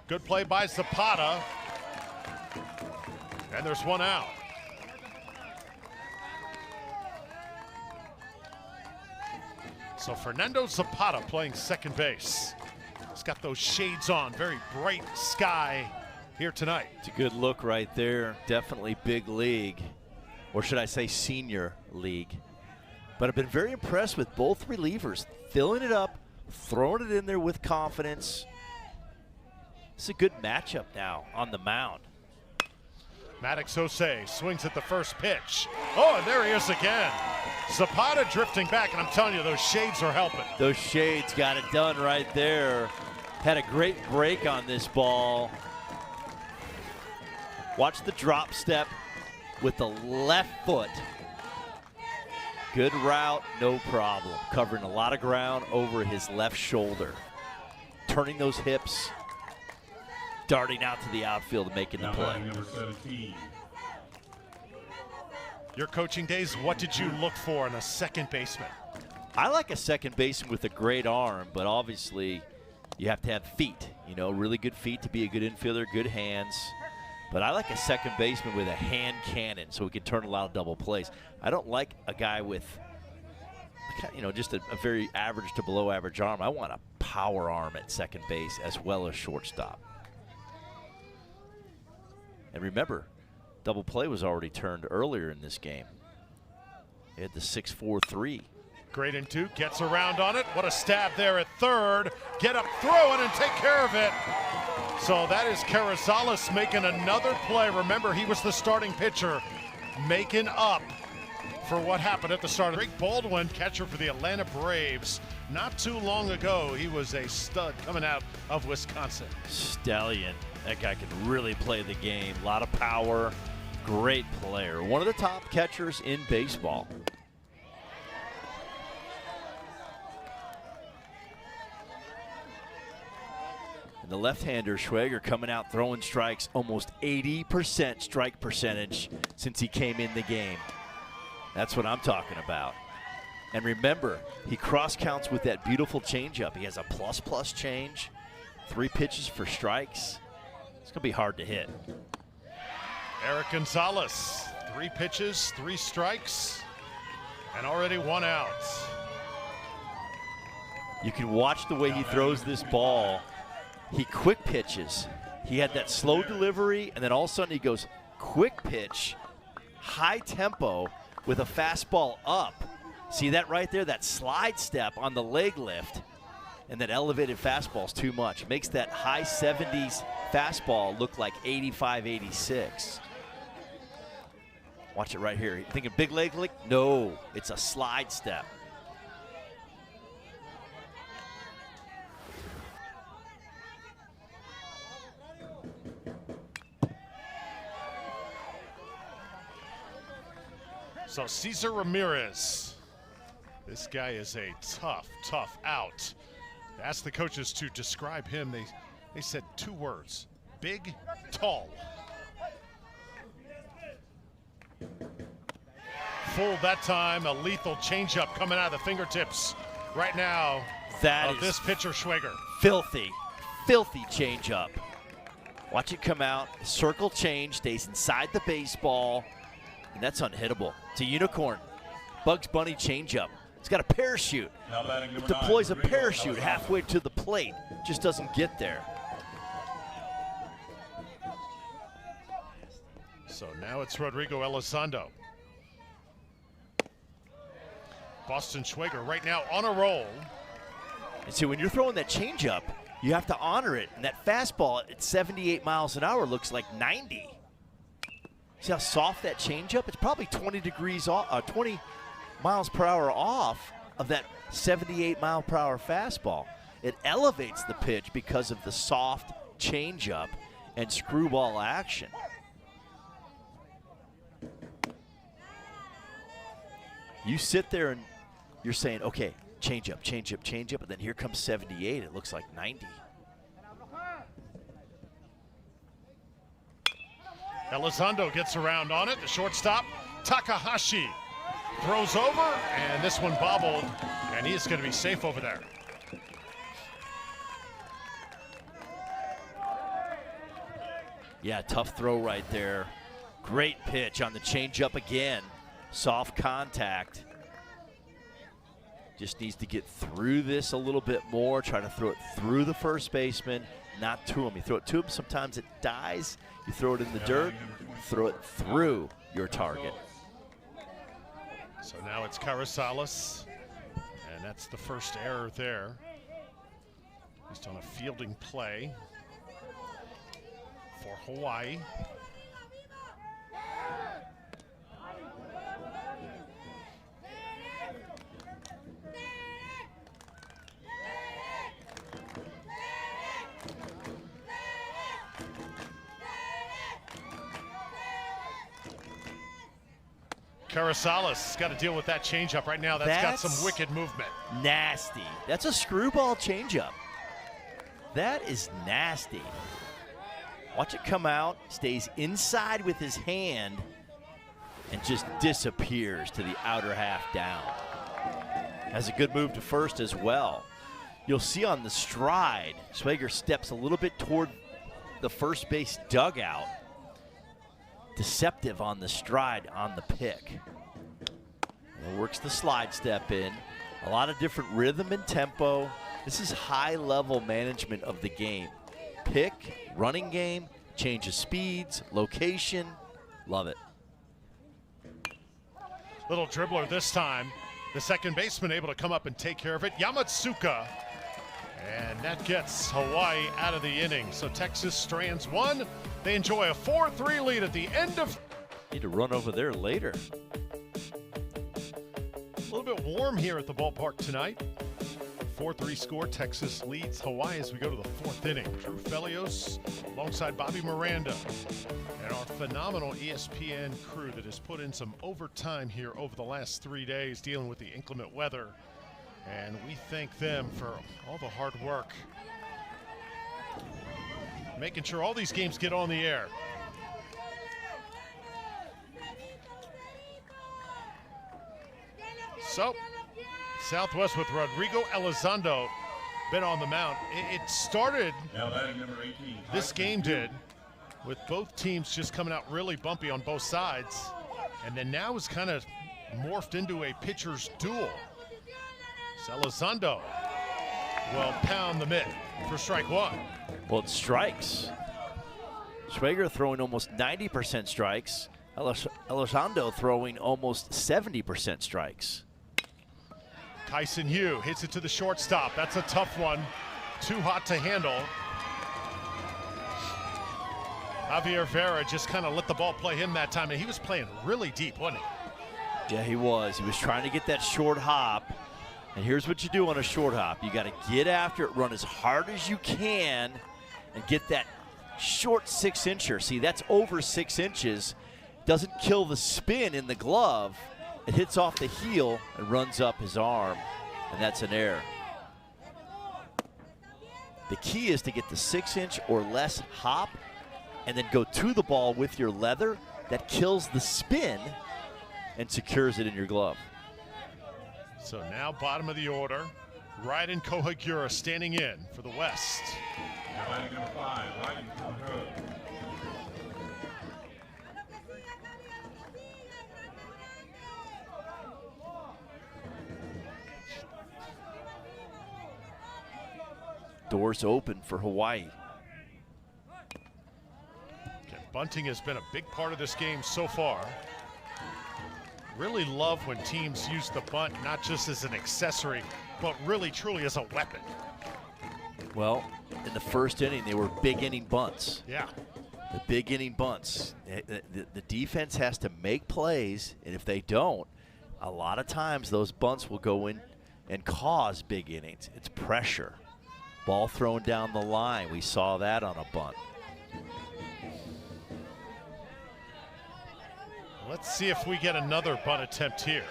Good play by Zapata. And there's one out. So Fernando Zapata playing second base. He's got those shades on, very bright sky here tonight. It's a good look right there. Definitely big league. Or should I say senior league. But I've been very impressed with both relievers, filling it up, throwing it in there with confidence. It's a good matchup now on the mound. Maddox Jose swings at the first pitch. Oh, and there he is again. Zapata drifting back, and I'm telling you, those shades are helping. Those shades got it done right there. Had a great break on this ball. Watch the drop step with the left foot. Good route, no problem. Covering a lot of ground over his left shoulder. Turning those hips, darting out to the outfield and making the play. Number 17. Your coaching days, what did you look for in a second baseman? I like a second baseman with a great arm, but obviously you have to have feet, you know, really good feet to be a good infielder, good hands. But I like a second baseman with a hand cannon so he can turn a lot of double plays. I don't like a guy with, you know, just a very average to below average arm. I want a power arm at second base as well as shortstop. And remember, double play was already turned earlier in this game. He had the 6-4-3. Great in two, gets around on it. What a stab there at third. Get up, throw it, and take care of it. So that is Carrizales making another play. Remember, he was the starting pitcher, making up for what happened at the start. Drake Baldwin, catcher for the Atlanta Braves. Not too long ago, he was a stud coming out of Wisconsin. Stallion, that guy can really play the game. A lot of power, great player. One of the top catchers in baseball. And the left-hander, Schwager, coming out throwing strikes, almost 80% strike percentage since he came in the game. That's what I'm talking about. And remember, he cross-counts with that beautiful changeup. He has a plus-plus change, 3 pitches for strikes. It's going to be hard to hit. Eric Gonzalez, 3 pitches, 3 strikes, and already 1 out. You can watch the way he throws this ball. He quick pitches. He had that slow delivery, and then all of a sudden he goes quick pitch, high tempo with a fastball up. See that right there? That slide step on the leg lift, and that elevated fastball is too much. Makes that high 70s fastball look like 85, 86. Watch it right here. You thinking big leg lick? No, it's a slide step. So Cesar Ramirez, this guy is a tough, tough out. Asked the coaches to describe him. They said 2 words: big, tall. Full that time, a lethal changeup coming out of the fingertips right now of this pitcher, Schwager. Filthy, filthy changeup. Watch it come out, circle change, stays inside the baseball, and that's unhittable. It's a unicorn. Bugs Bunny changeup. It's got a parachute. It deploys a parachute halfway to the plate. Just doesn't get there. So now it's Rodrigo Elizondo. Boston Schwager right now on a roll. And see, when you're throwing that changeup, you have to honor it. And that fastball at 78 miles an hour looks like 90. See how soft that changeup? It's probably 20 degrees off, 20 miles per hour off of that 78 mile per hour fastball. It elevates the pitch because of the soft changeup and screwball action. You sit there and you're saying, okay, changeup, changeup, changeup, and then here comes 78. It looks like 90. Elizondo gets around on it. The shortstop, Takahashi, throws over, and this one bobbled, and he is going to be safe over there. Yeah, tough throw right there. Great pitch on the changeup again. Soft contact. Just needs to get through this a little bit more. Try to throw it through the first baseman, not to him. You throw it to him, sometimes it dies. You throw it in the dirt, throw it through your target. So now it's Carrizales, and that's the first error there. He's on a fielding play for Hawaii. Carrizales got to deal with that changeup right now. That's got some wicked movement. Nasty. That's a screwball changeup. That is nasty. Watch it come out, stays inside with his hand, and just disappears to the outer half down. Has a good move to first as well. You'll see on the stride, Schwager steps a little bit toward the first base dugout. Deceptive on the stride on the pick. And works the slide step in. A lot of different rhythm and tempo. This is high-level management of the game. Pick, running game, change of speeds, location. Love it. Little dribbler this time. The second baseman able to come up and take care of it. Yamatsuka. And that gets Hawaii out of the inning. So Texas strands one. They enjoy a 4-3 lead at the end of. Need to run over there later. A little bit warm here at the ballpark tonight. 4-3 score. Texas leads Hawaii as we go to the fourth inning. Drew Felios alongside Bobby Miranda and our phenomenal ESPN crew that has put in some overtime here over the last 3 days dealing with the inclement weather. And we thank them for all the hard work, making sure all these games get on the air. So, Southwest with Rodrigo Elizondo been on the mound. It started, this game did, with both teams just coming out really bumpy on both sides. And then now it's kind of morphed into a pitcher's duel. Elizondo will pound the mitt for strike one. Well, it strikes. Schwager throwing almost 90% strikes. Elizondo throwing almost 70% strikes. Tyson Hugh hits it to the shortstop. That's a tough one. Too hot to handle. Javier Vera just kind of let the ball play him that time, and he was playing really deep, wasn't he? Yeah, he was. He was trying to get that short hop. And here's what you do on a short hop. You got to get after it, run as hard as you can, and get that short 6-incher. See, that's over 6 inches. Doesn't kill the spin in the glove. It hits off the heel and runs up his arm, and that's an error. The key is to get the 6-inch or less hop and then go to the ball with your leather. That kills the spin and secures it in your glove. So now bottom of the order, Ryden Kohagura standing in for the West. Now batting number 5, Ryden Kohagura. Doors open for Hawaii. Okay, bunting has been a big part of this game so far. Really love when teams use the bunt not just as an accessory, but really truly as a weapon. Well, in the first inning, they were big inning bunts. Yeah. The big inning bunts. The defense has to make plays, and if they don't, a lot of times those bunts will go in and cause big innings. It's pressure. Ball thrown down the line. We saw that on a bunt. Let's see if we get another bunt attempt here.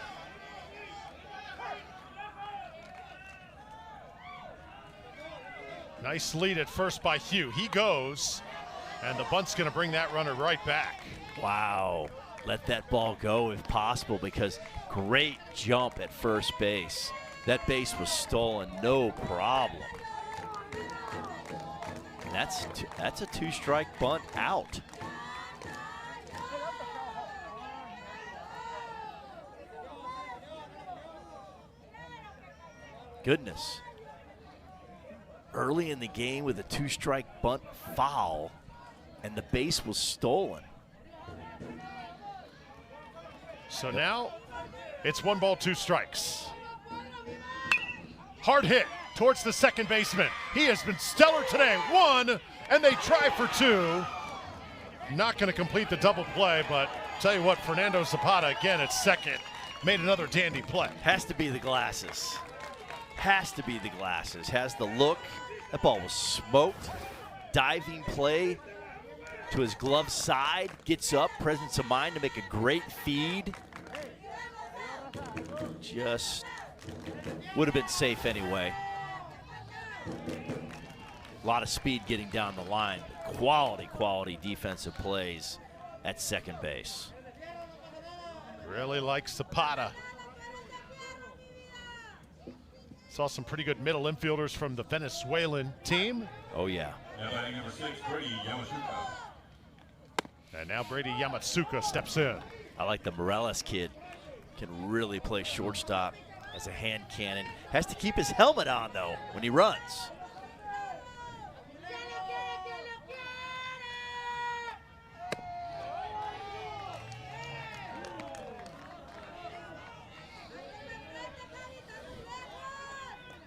Nice lead at first by Hugh. He goes, and the bunt's going to bring that runner right back. Wow. Let that ball go if possible, because great jump at first base. That base was stolen, no problem. And that's a 2-strike bunt out. Goodness. Early in the game with a 2-strike bunt foul, and the base was stolen. So now It's 1 ball, 2 strikes. Hard hit towards the second baseman. He has been stellar today. 1, and they try for 2. Not going to complete the double play, but tell you what, Fernando Zapata again at second made another dandy play. Has to be the glasses. Has to be the glasses. Has the look. That ball was smoked. Diving play to his glove side. Gets up, presence of mind to make a great feed. Just would have been safe anyway. A lot of speed getting down the line. Quality defensive plays at second base. Really likes Zapata. Saw some pretty good middle infielders from the Venezuelan team. Oh, yeah. Now batting number 6, Brady Yamatsuka. And now Brady Yamatsuka steps in. I like the Morales kid. Can really play shortstop as a hand cannon. Has to keep his helmet on, though, when he runs.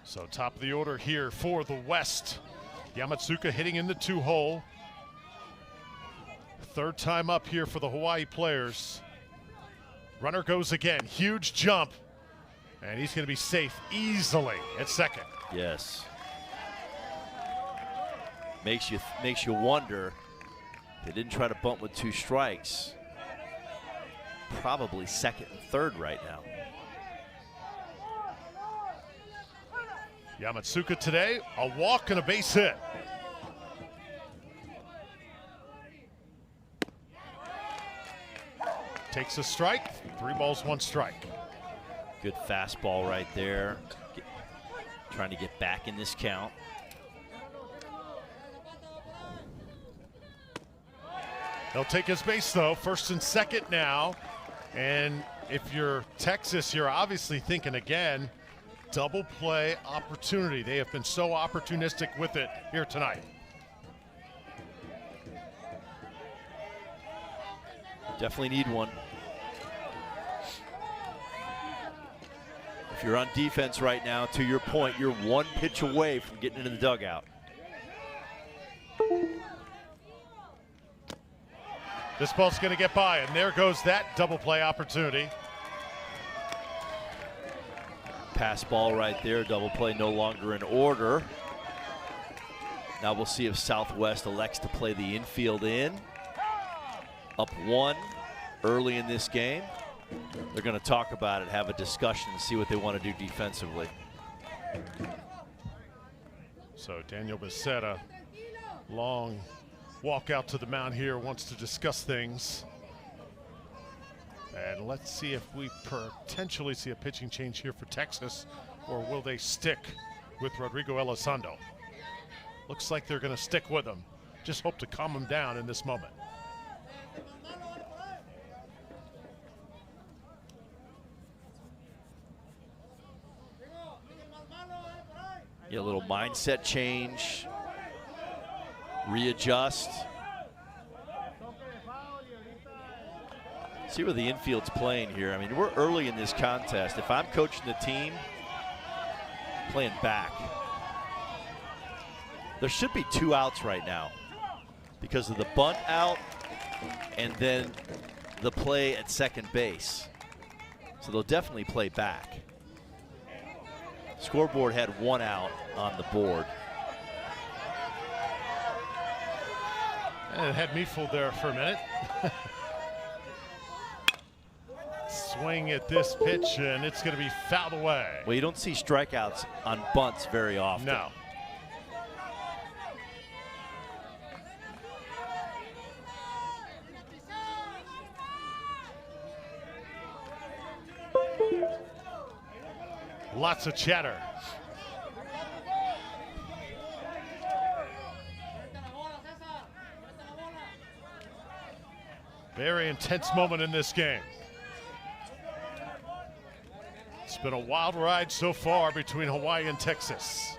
So top of the order here for the West. Yamatsuka hitting in the 2-hole. Third time up here for the Hawaii players. Runner goes again, huge jump. And he's gonna be safe easily at second. Yes. Makes you wonder if they didn't try to bunt with 2 strikes. Probably second and third right now. Yamatsuka today, a walk and a base hit. Takes a strike, 3 balls, 1 strike. Good fastball right there. Trying to get back in this count. He'll take his base though, first and second now. And if you're Texas, you're obviously thinking again, double play opportunity. They have been so opportunistic with it here tonight. Definitely need one. If you're on defense right now, to your point, you're 1 pitch away from getting into the dugout. This ball's going to get by, and there goes that double play opportunity. Pass ball right there, double play no longer in order. Now we'll see if Southwest elects to play the infield in. Up 1 early in this game. They're going to talk about it, have a discussion, and see what they want to do defensively. So Daniel Becerra, long walk out to the mound here, wants to discuss things. And let's see if we potentially see a pitching change here for Texas, or will they stick with Rodrigo Elizondo? Looks like they're going to stick with him. Just hope to calm him down in this moment. Yeah, a little mindset change, readjust. See where the infield's playing here. I mean, we're early in this contest. If I'm coaching the team, playing back. There should be 2 outs right now because of the bunt out and then the play at second base. So they'll definitely play back. Scoreboard had 1 out on the board. And it had me fooled there for a minute. Swing at this pitch, and it's going to be fouled away. Well, you don't see strikeouts on bunts very often. No. Lots of chatter. Very intense moment in this game. It's been a wild ride so far between Hawaii and Texas.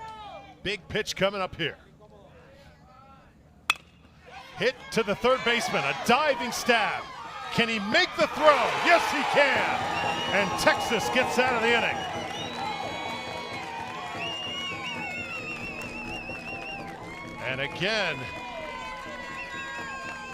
Big pitch coming up here. Hit to the third baseman, a diving stab. Can he make the throw? Yes, he can. and Texas gets out of the inning. And again,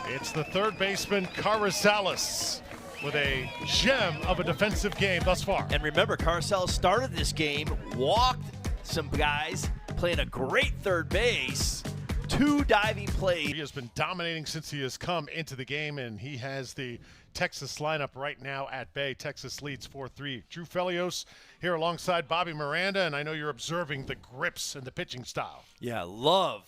it's the third baseman, Carrizales, with a gem of a defensive game thus far. And remember, Carrizales started this game, walked some guys, playing a great third base, 2 diving plays. He has been dominating since he has come into the game, and he has the Texas lineup right now at bay. Texas leads 4-3. Drew Felios here alongside Bobby Miranda, and I know you're observing the grips and the pitching style. Yeah, love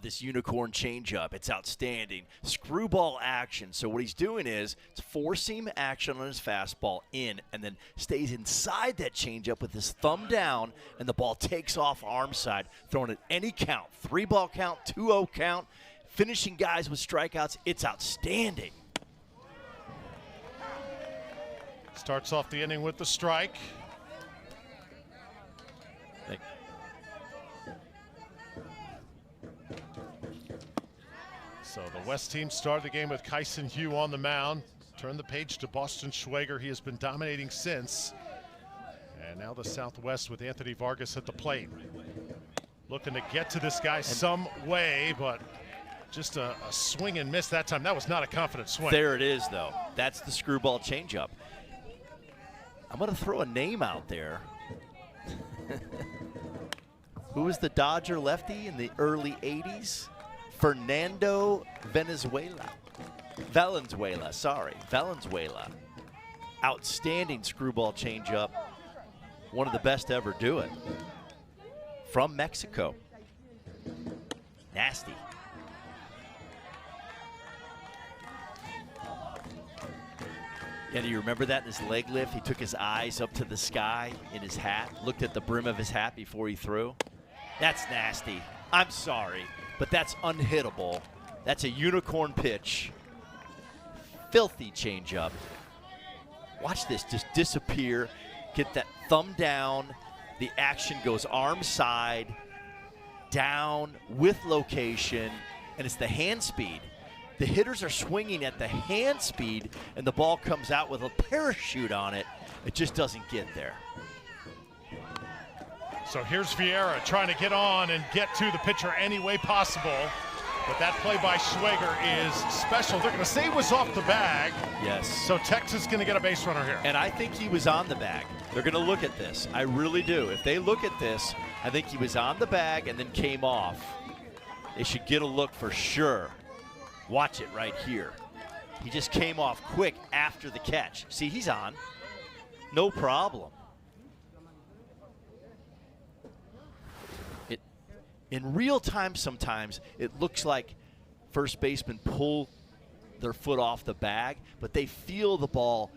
this unicorn changeup. It's outstanding. Screwball action. So what he's doing is it's four-seam action on his fastball in, and then stays inside that changeup with his thumb down, and the ball takes off arm side, throwing at any count. 3-ball count, 2-0 count, finishing guys with strikeouts. It's outstanding. Starts off the inning with the strike. So the West team started the game with Kyson Hugh on the mound. Turned the page to Boston Schwager. He has been dominating since. And now the Southwest with Anthony Vargas at the plate. Looking to get to this guy some way, but just a swing and miss that time. That was not a confident swing. There it is, though. That's the screwball changeup. I'm going to throw a name out there. Who was the Dodger lefty in the early 80s? Fernando Valenzuela. Outstanding screwball changeup. One of the best to ever do it. From Mexico. Nasty. Yeah, do you remember that in his leg lift? He took his eyes up to the sky in his hat, looked at the brim of his hat before he threw. That's nasty. I'm sorry, but that's unhittable. That's a unicorn pitch. Filthy changeup. Watch this just disappear. Get that thumb down. The action goes arm side, down with location, and it's the hand speed. The hitters are swinging at the hand speed, and the ball comes out with a parachute on it. It just doesn't get there. So here's Vieira trying to get on and get to the pitcher any way possible. But that play by Schwager is special. They're going to say it was off the bag. Yes. So Texas going to get a base runner here. And I think he was on the bag. They're going to look at this. I really do. If they look at this, I think he was on the bag and then came off. They should get a look for sure. Watch it right here. He just came off quick after the catch. See, he's on. No problem. In real time, sometimes it looks like first basemen pull their foot off the bag, but they feel the ball,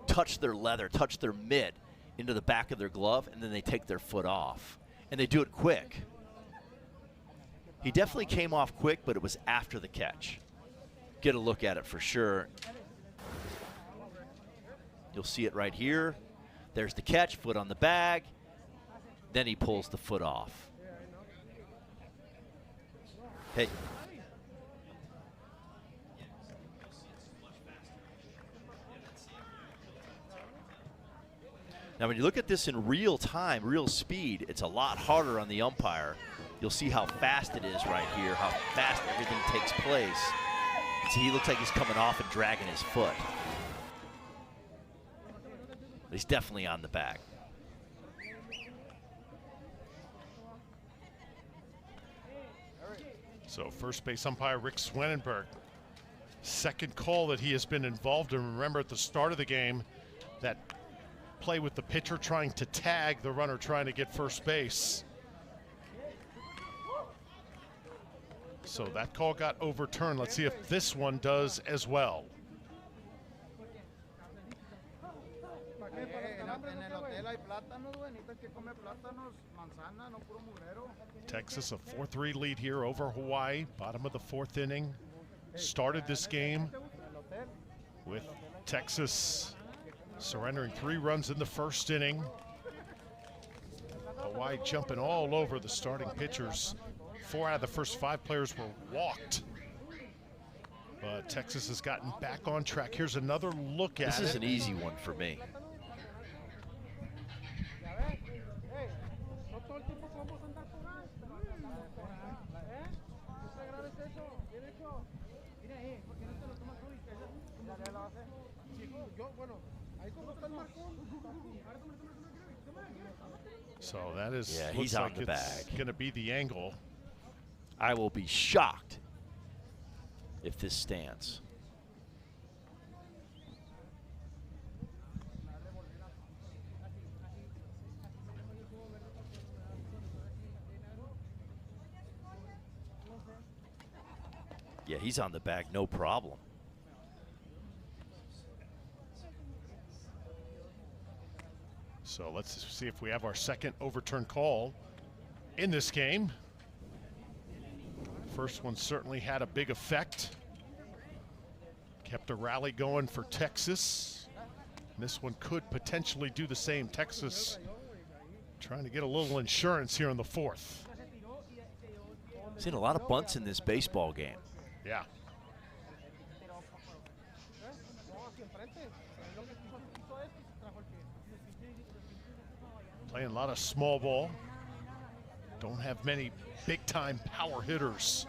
touch their leather, touch their mitt into the back of their glove, and then they take their foot off. And they do it quick. He definitely came off quick, but it was after the catch. Get a look at it for sure. You'll see it right here. There's the catch, foot on the bag. Then he pulls the foot off. Hey. Now, when you look at this in real time, real speed, it's a lot harder on the umpire. You'll see how fast it is right here, how fast everything takes place. See, he looks like he's coming off and dragging his foot. But he's definitely on the bag. So first base umpire Rick Swenenberg, second call that he has been involved in. Remember at the start of the game, that play with the pitcher trying to tag the runner trying to get first base. So that call got overturned. Let's see if this one does as well. Texas a 4-3 lead here over Hawaii. Bottom of the fourth inning. Started this game with Texas surrendering 3 runs in the first inning. Hawaii jumping all over the starting pitchers. 4 out of the first 5 players were walked. But Texas has gotten back on track. Here's another look at it. This is an easy one for me. So that is, yeah, he's on the bag. Going to be the angle. I will be shocked if this stands. Yeah, he's on the bag, no problem. So let's see if we have our second overturn call in this game. First one certainly had a big effect. Kept a rally going for Texas. And this one could potentially do the same. Texas trying to get a little insurance here in the fourth. Seen a lot of bunts in this baseball game. Yeah. Playing a lot of small ball. Don't have many big-time power hitters.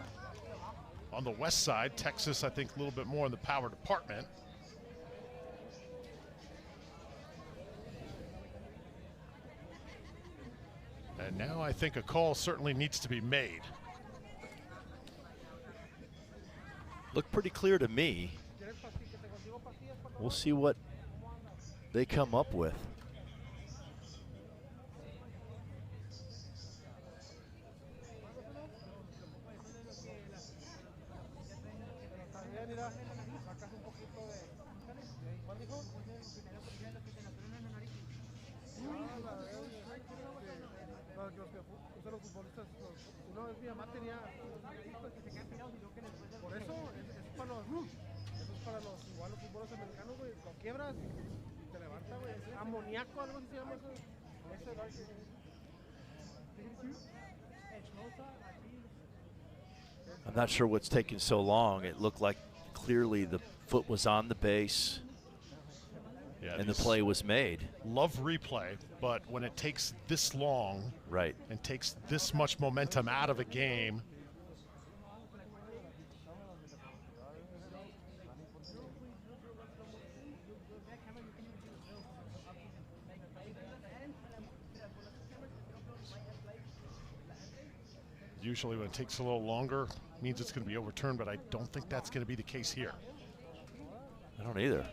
On the west side, Texas, I think, a little bit more in the power department. And now I think a call certainly needs to be made. Looked pretty clear to me. We'll see what they come up with. I'm not sure what's taking so long. It looked like clearly the foot was on the base, yeah, and the play was made. Love replay, but when it takes this long, right, and takes this much momentum out of a game, usually when it takes a little longer, means it's going to be overturned, but I don't think that's going to be the case here. I don't either.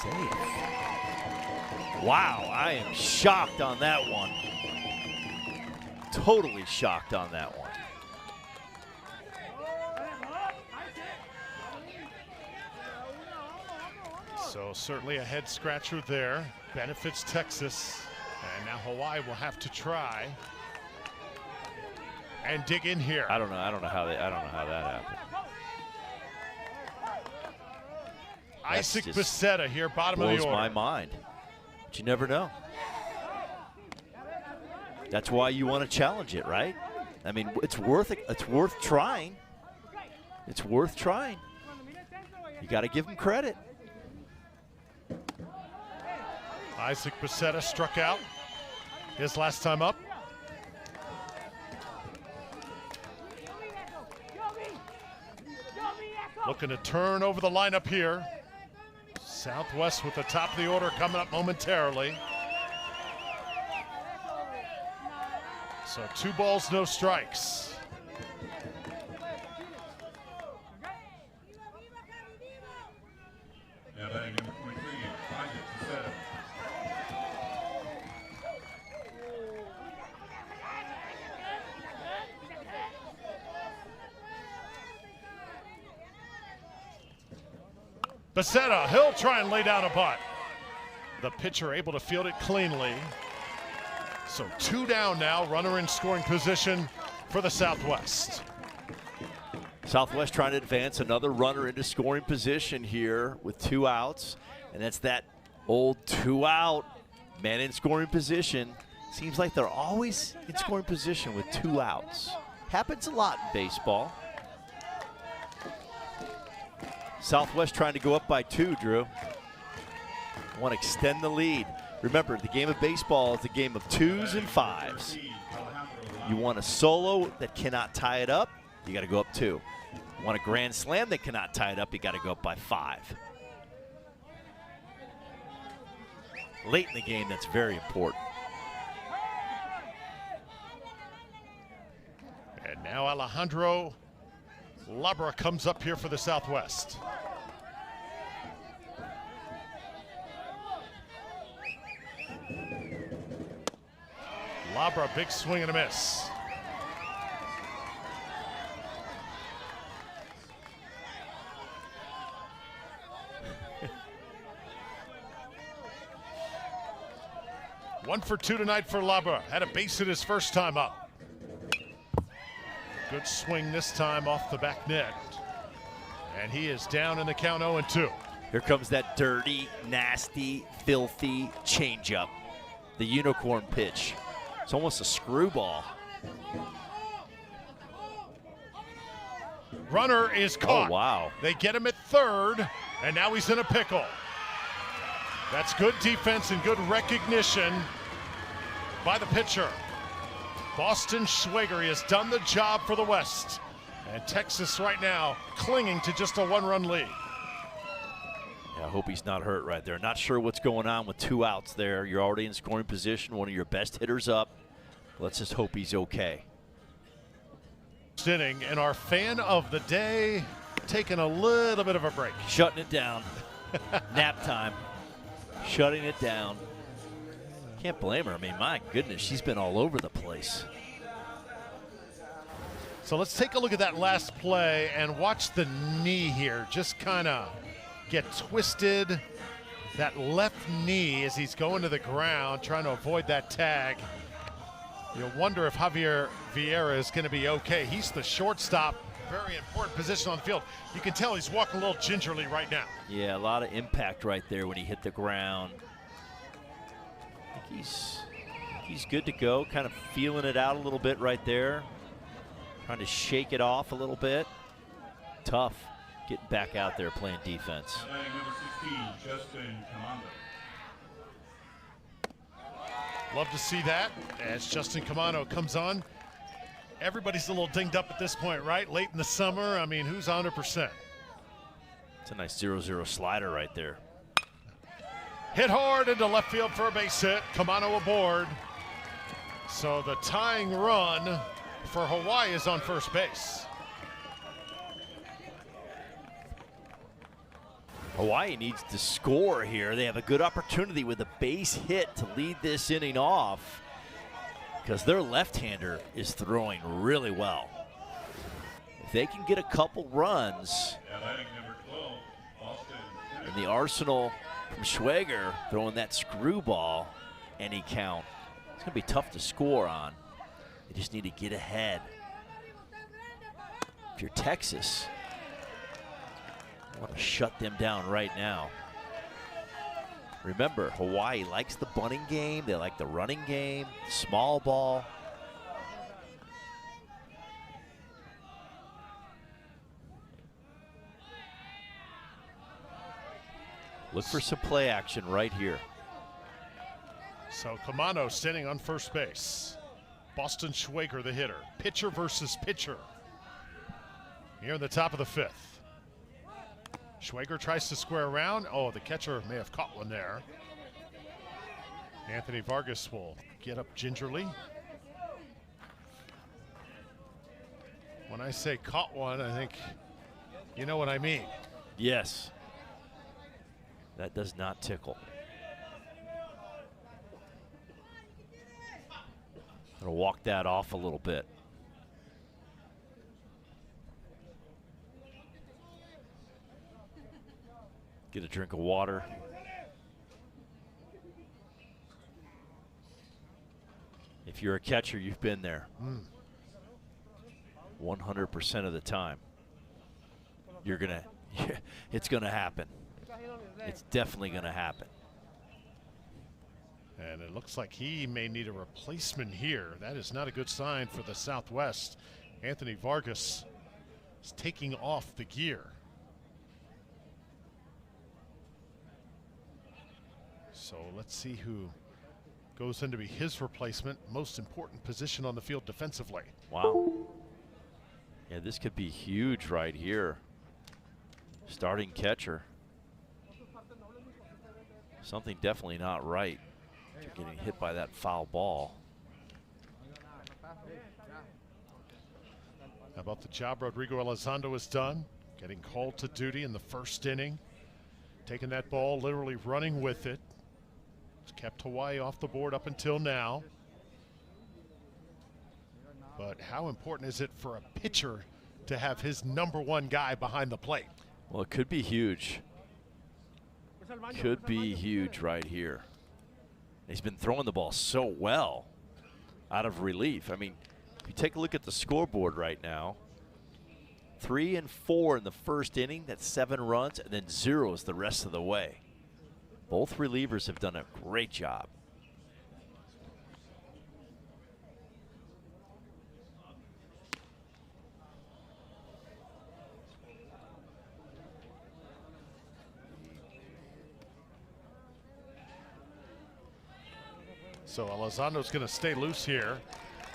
Safe. Wow, I am shocked on that one. Totally shocked on that one. So certainly a head scratcher there. Benefits Texas. And now Hawaii will have to try and dig in here. I don't know how that happened. Isaac Becerra here, bottom of the order. Blows my mind. But you never know. That's why you want to challenge it, right? I mean, it's worth trying. It's worth trying. You got to give him credit. Isaac Becerra struck out his last time up. Looking to turn over the lineup here. Southwest with the top of the order coming up momentarily. So 2 balls, no strikes. Now batting number 23, Isaac Becerra. Becerra, he'll try and lay down a bunt. The pitcher able to field it cleanly. So 2 down now, runner in scoring position for the Southwest. Southwest trying to advance another runner into scoring position here with 2 outs. And that's that old 2 out, man in scoring position. Seems like they're always in scoring position with 2 outs. Happens a lot in baseball. Southwest trying to go up by 2, Drew. Want to extend the lead. Remember, the game of baseball is a game of 2s and 5s. You want a solo that cannot tie it up, you got to go up 2. You want a grand slam that cannot tie it up, you got to go up by 5. Late in the game, that's very important. And now Alejandro Labra comes up here for the Southwest. Labra, big swing and a miss. One for 2 tonight for Labra. Had a base hit his first time up. Good swing this time off the back net. And he is down in the count 0-2. Here comes that dirty, nasty, filthy changeup. The unicorn pitch. It's almost a screwball. Runner is caught. Oh, wow. They get him at third, and now he's in a pickle. That's good defense and good recognition by the pitcher. Boston Schwager, he has done the job for the West. And Texas right now clinging to just a 1-run lead. Yeah, I hope he's not hurt right there. Not sure what's going on with 2 outs there. You're already in scoring position, one of your best hitters up. Let's just hope he's okay. Inning, and our fan of the day taking a little bit of a break. Shutting it down. Nap time. Shutting it down. Can't blame her. I mean, my goodness, she's been all over the place. So let's take a look at that last play and watch the knee here just kind of get twisted. That left knee as he's going to the ground, trying to avoid that tag. You'll wonder if Javier Vieira is going to be okay. He's the shortstop, very important position on the field. You can tell he's walking a little gingerly right now. Yeah, a lot of impact right there when he hit the ground. I think he's good to go, kind of feeling it out a little bit right there. Trying to shake it off a little bit. Tough getting back out there playing defense. Number 16, Justin Commando. Love to see that as Justin Camano comes on. Everybody's a little dinged up at this point, right? Late in the summer, I mean, who's 100%? It's a nice 0-0 slider right there. Hit hard into left field for a base hit. Camano aboard. So the tying run for Hawaii is on first base. Hawaii needs to score here. They have a good opportunity with a base hit to lead this inning off because their left-hander is throwing really well. If they can get a couple runs in the arsenal from Schwager throwing that screwball any count, it's going to be tough to score on. They just need to get ahead. If you're Texas, I want to shut them down right now. Remember, Hawaii likes the bunting game. They like the running game, small ball. Look for some play action right here. So Camano standing on first base. Boston Schwager, the hitter. Pitcher versus pitcher. Here in the top of the 5th. Schwager tries to square around. Oh, the catcher may have caught one there. Anthony Vargas will get up gingerly. When I say caught one, I think you know what I mean. Yes. That does not tickle. Gonna walk that off a little bit. Get a drink of water. If you're a catcher, you've been there. 100% of the time. You're gonna, it's gonna happen. It's definitely gonna happen. And it looks like he may need a replacement here. That is not a good sign for the Southwest. Anthony Vargas is taking off the gear. So let's see who goes in to be his replacement. Most important position on the field defensively. Wow. Yeah, this could be huge right here. Starting catcher. Something definitely not right. You're getting hit by that foul ball. How about the job Rodrigo Elizondo has done? Getting called to duty in the first inning. Taking that ball, literally running with it. It's kept Hawaii off the board up until now. But how important is it for a pitcher to have his #1 guy behind the plate? Well, it could be huge. Could be huge right here. He's been throwing the ball so well out of relief. I mean, if you take a look at the scoreboard right now, 3 and 4 in the first inning, that's 7 runs, and then 0s the rest of the way. Both relievers have done a great job. So Elizondo's going to stay loose here.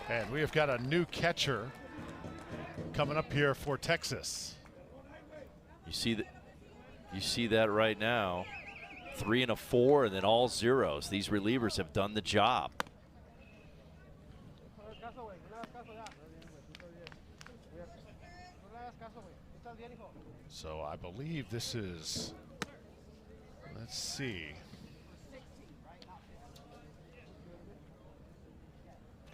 And we have got a new catcher coming up here for Texas. You see that right now. 3 and a 4 and then all 0s. These relievers have done the job. So I believe this is, let's see.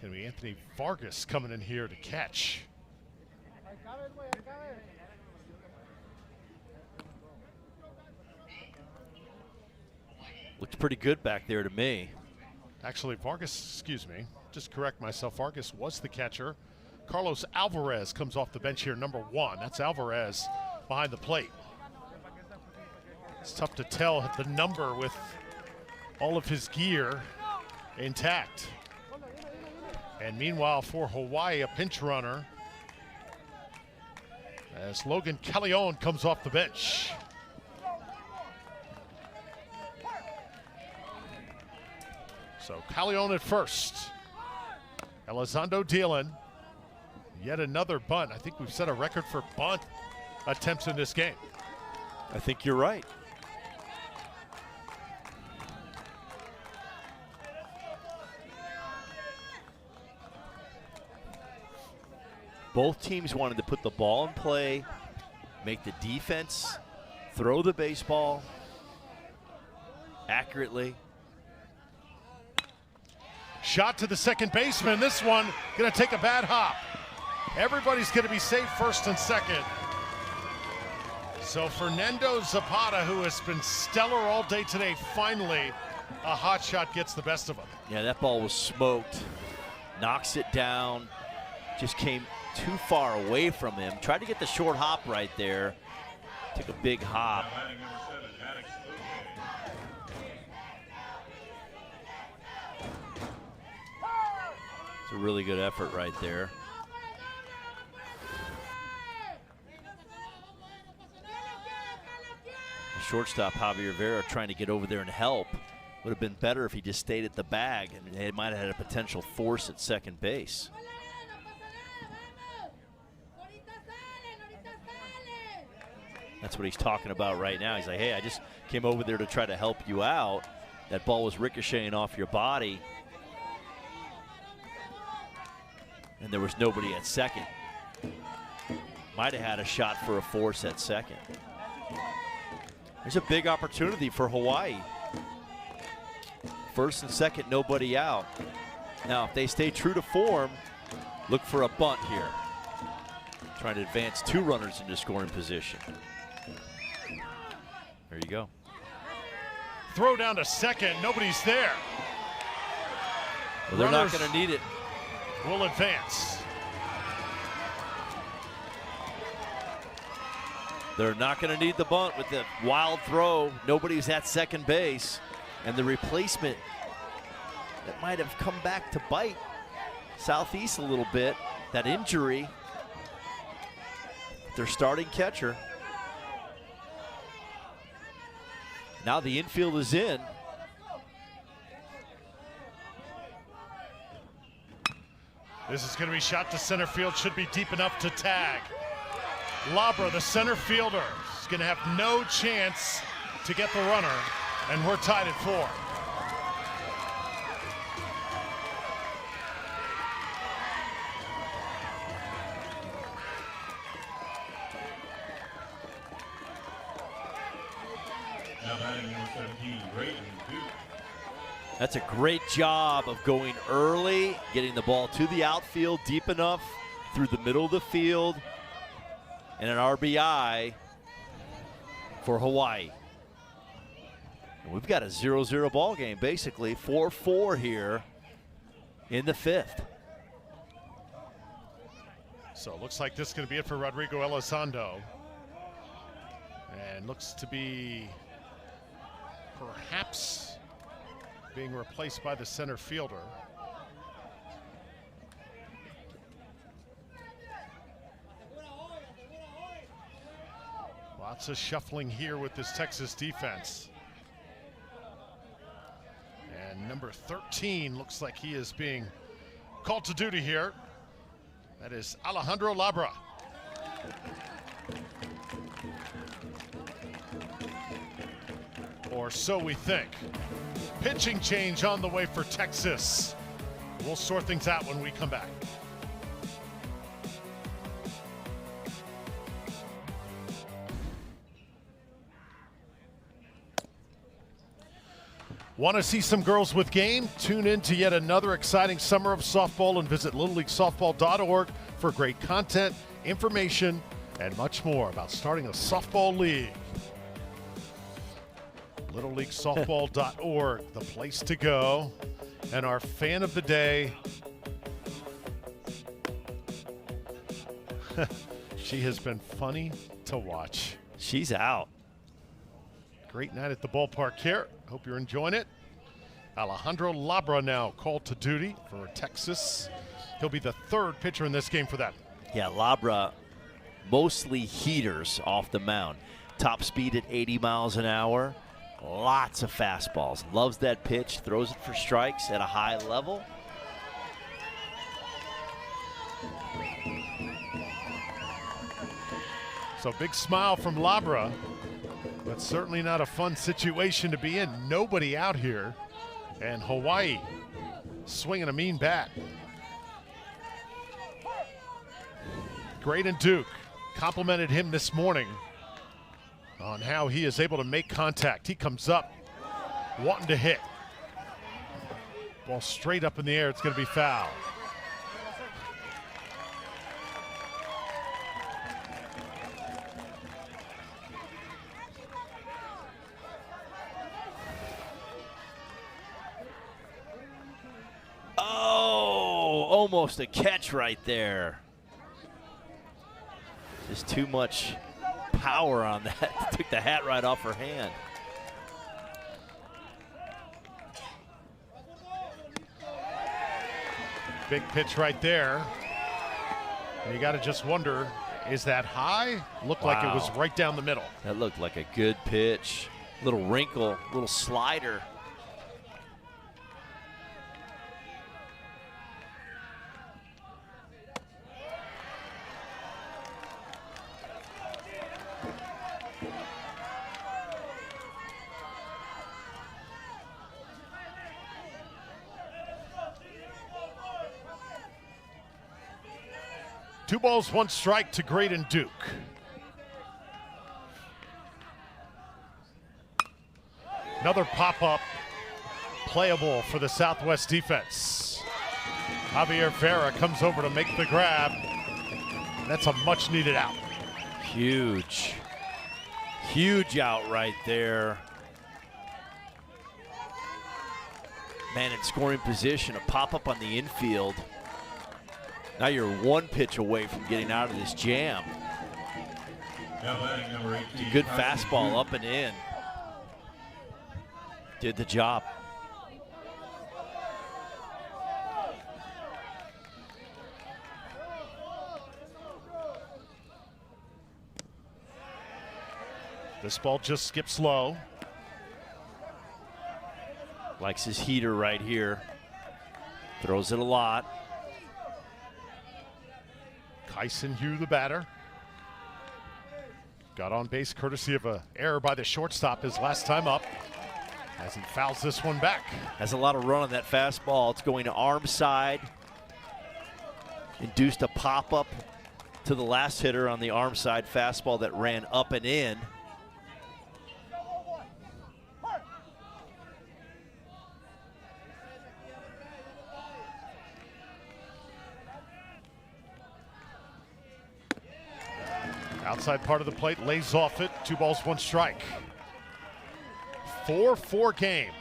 Going to be Anthony Vargas coming in here to catch. Looked pretty good back there to me. Actually, Vargas, excuse me, just correct myself. Vargas was the catcher. Carlos Alvarez comes off the bench here, #1. That's Alvarez behind the plate. It's tough to tell the number with all of his gear intact. And meanwhile, for Hawaii, a pinch runner as Logan Callejon comes off the bench. So Callejon at first. Elizondo dealing. Yet another bunt. I think we've set a record for bunt attempts in this game. I think you're right. Both teams wanted to put the ball in play, make the defense throw the baseball accurately. Shot to the second baseman. This one going to take a bad hop. Everybody's going to be safe first and second. So Fernando Zapata, who has been stellar all day today, finally a hot shot gets the best of him. Yeah, that ball was smoked. Knocks it down. Just came too far away from him. Tried to get the short hop right there. Took a big hop. It's a really good effort right there. The shortstop, Javier Rivera, trying to get over there and help. Would have been better if he just stayed at the bag, and they might have had a potential force at second base. That's what he's talking about right now. He's like, hey, I just came over there to try to help you out. That ball was ricocheting off your body. And there was nobody at second. Might have had a shot for a force at second. There's a big opportunity for Hawaii. First and second, nobody out. Now, if they stay true to form, look for a bunt here. Trying to advance 2 runners into scoring position. There you go. Throw down to second. Nobody's there. Well, they're not going to need it. Will advance. They're not going to need the bunt with the wild throw. Nobody's at second base. And the replacement that might have come back to bite Southeast a little bit, that injury. Their starting catcher. Now the infield is in. This is going to be shot to center field, should be deep enough to tag. Labra, the center fielder, is going to have no chance to get the runner, and we're tied at 4. Now batting number 17, Ray Duke. That's a great job of going early, getting the ball to the outfield deep enough through the middle of the field, and an RBI for Hawaii. And we've got a 0-0 ball game, basically 4-4 here in the 5th. So it looks like this is going to be it for Rodrigo Elizondo. And looks to be perhaps being replaced by the center fielder. Lots of shuffling here with this Texas defense. And number 13 looks like he is being called to duty here. That is Alejandro Labra. Or so we think. Pitching change on the way for Texas. We'll sort things out when we come back. Want to see some girls with game? Tune in to yet another exciting summer of softball and visit littleleaguesoftball.org for great content, information, and much more about starting a softball league. littleleaguesoftball.org, the place to go. And our fan of the day, she has been funny to watch. She's out. Great night at the ballpark here. Hope you're enjoying it. Alejandro Labra now called to duty for Texas. He'll be the 3rd pitcher in this game for them. Yeah, Labra, mostly heaters off the mound. Top speed at 80 miles an hour. Lots of fastballs. Loves that pitch. Throws it for strikes at a high level. So big smile from Labra, but certainly not a fun situation to be in. Nobody out here, and Hawaii swinging a mean bat. Graydon Duke complimented him this morning on how he is able to make contact. He comes up wanting to hit. Ball straight up in the air. It's going to be foul. Oh, almost a catch right there. Just too much power on that. Took the hat right off her hand. Big pitch right there. And you got to just wonder, is that high? Looked like it was right down the middle. That looked like a good pitch. Little wrinkle, little slider. Two balls, one strike to Graydon Duke. Another pop-up playable for the Southwest defense. Javier Vera comes over to make the grab. That's a much-needed out. Huge. Huge out right there. Man in scoring position, a pop-up on the infield. Now you're one pitch away from getting out of this jam. Now batting number 18. Good fastball up and in. Did the job. This ball just skips low. Likes his heater right here. Throws it a lot. Kyson Hugh, the batter. Got on base courtesy of an error by the shortstop his last time up, as he fouls this one back. Has a lot of run on that fastball. It's going to arm side. Induced a pop-up to the last hitter on the arm side fastball that ran up and in. Outside part of the plate, lays off it. 2 balls, 1 strike. 4-4 game.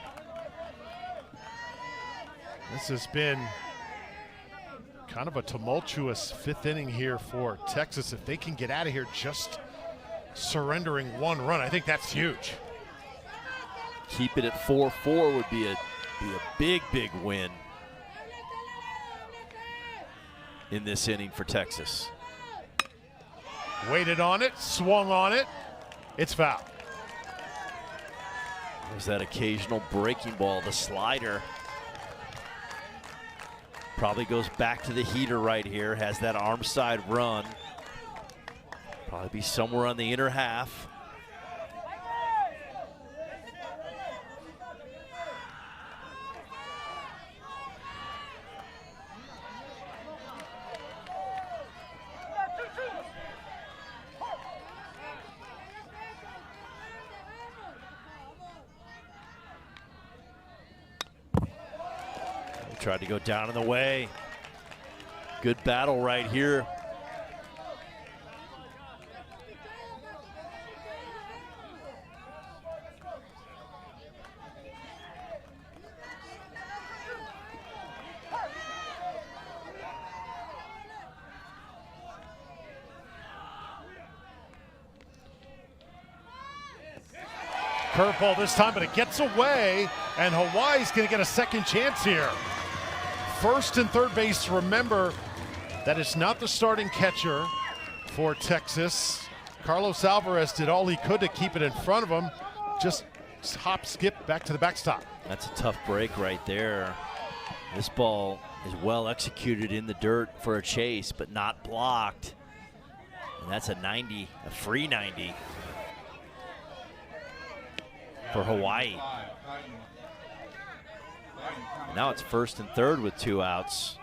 This has been kind of a tumultuous 5th inning here for Texas. If they can get out of here just surrendering 1 run, I think that's huge. Keep it at 4-4 would be a big, big win in this inning for Texas. Waited on it, swung on it. It's foul. There's that occasional breaking ball, the slider. Probably goes back to the heater right here, has that arm side run. Probably be somewhere on the inner half. Tried to go down in the way. Good battle right here. Curveball this time, but it gets away, and Hawaii's going to get a second chance here. First and third base, remember that it's not the starting catcher for Texas. Carlos Alvarez did all he could to keep it in front of him. Just hop, skip back to the backstop. That's a tough break right there. This ball is well executed in the dirt for a chase, but not blocked. And that's a 90, a free 90 for Hawaii. Now it's first and third with 2 outs.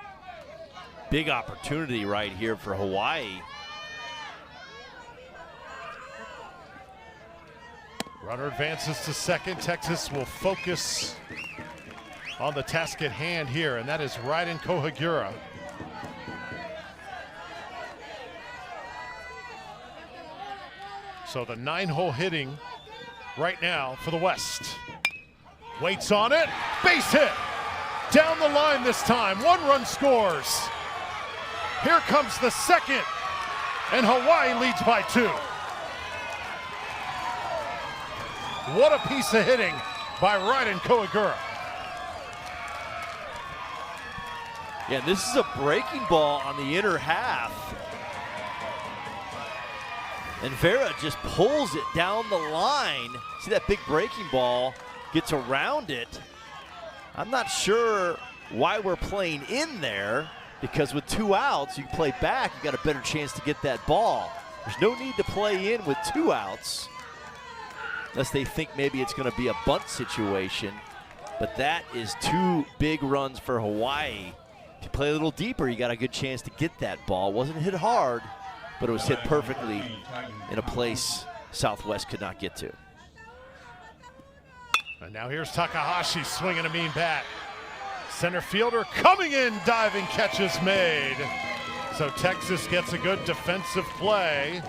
Big opportunity right here for Hawaii. Runner advances to second. Texas will focus on the task at hand here, and that is Raiden Kohagura. So the 9-hole hitting right now for the West. Waits on it, base hit. Down the line this time, 1 run scores. Here comes the second, and Hawaii leads by 2. What a piece of hitting by Raiden Kohagura. Yeah, this is a breaking ball on the inner half. And Vera just pulls it down the line. See that big breaking ball, gets around it. I'm not sure why we're playing in there, because with 2 outs, you play back, you got a better chance to get that ball. There's no need to play in with 2 outs, unless they think maybe it's going to be a bunt situation. But that is 2 big runs for Hawaii. If you play a little deeper, you got a good chance to get that ball. Wasn't hit hard, but it was hit perfectly in a place Southwest could not get to. And now here's Takahashi swinging a mean bat. Center fielder coming in, diving catch is made. So Texas gets a good defensive play.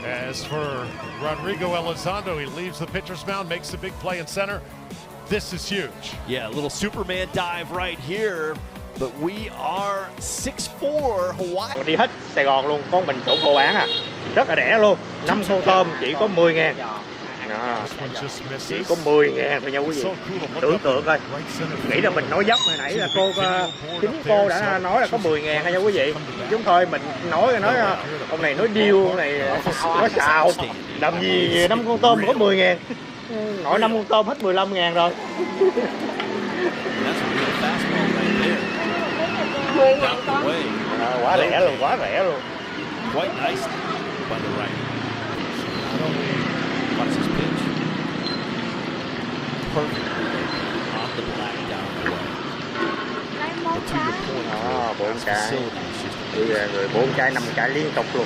As for Rodrigo Elizondo, he leaves the pitcher's mound, makes a big play in center. This is huge. Yeah, a little Superman dive right here, but we are 6-4 Hawaii. Đi hết Sài Gòn luôn, con mình trộn đồ án à. Rất là rẻ luôn. 5 xô tôm chỉ có 10.000. Đó. This one just Chỉ misses. có 10.000 thôi nha quý vị. So cool to look Tưởng up tượng coi. right center Nghĩ là field. mình nói dốc hồi nãy là chính cô đã nói là có 10.000 thôi nha quý vị. Chúng thôi mình nói ông này nói điêu, ông này nói xạo. Làm gì 5 con tôm có 10.000. Nói 5 con tôm hết 15.000 rồi. That's a real fastball right there. 10.000 con. Quá rẻ luôn, quá rẻ luôn. Quite nice by the right. Watch his pitch. Perfect on the black down the way. Lấy 1 But to your cái. point, Đó, 4 this cái. facility is just Bây giờ rồi 4 cái 5 cái liên tục luôn.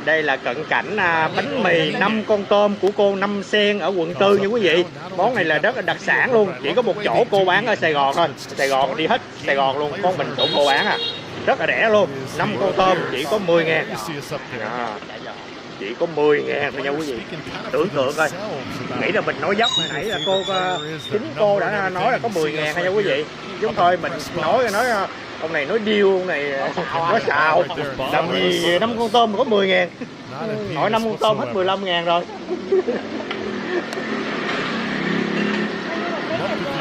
Đây là cận cảnh bánh mì 5 con tôm của cô Năm Sen ở quận 4 nha quý vị. Món này là rất là đặc sản luôn. Chỉ có một chỗ cô bán ở Sài Gòn thôi. Sài Gòn đi hết Sài Gòn luôn. Con mình chỗ cô bán à. Rất là rẻ luôn. 5 con tôm chỉ có 10.000. Đó. Chỉ có 10.000 thôi nha quý vị. Tưởng tượng coi. Nghĩ là mình nói dốc hồi nãy là chính cô đã nói là có 10.000 thôi nha quý vị. Chúng thôi mình nói ông này nói điêu, ông này nói xạo. Làm gì 5 con tôm có 10.000. Nói 5 con tôm hết 15.000 rồi.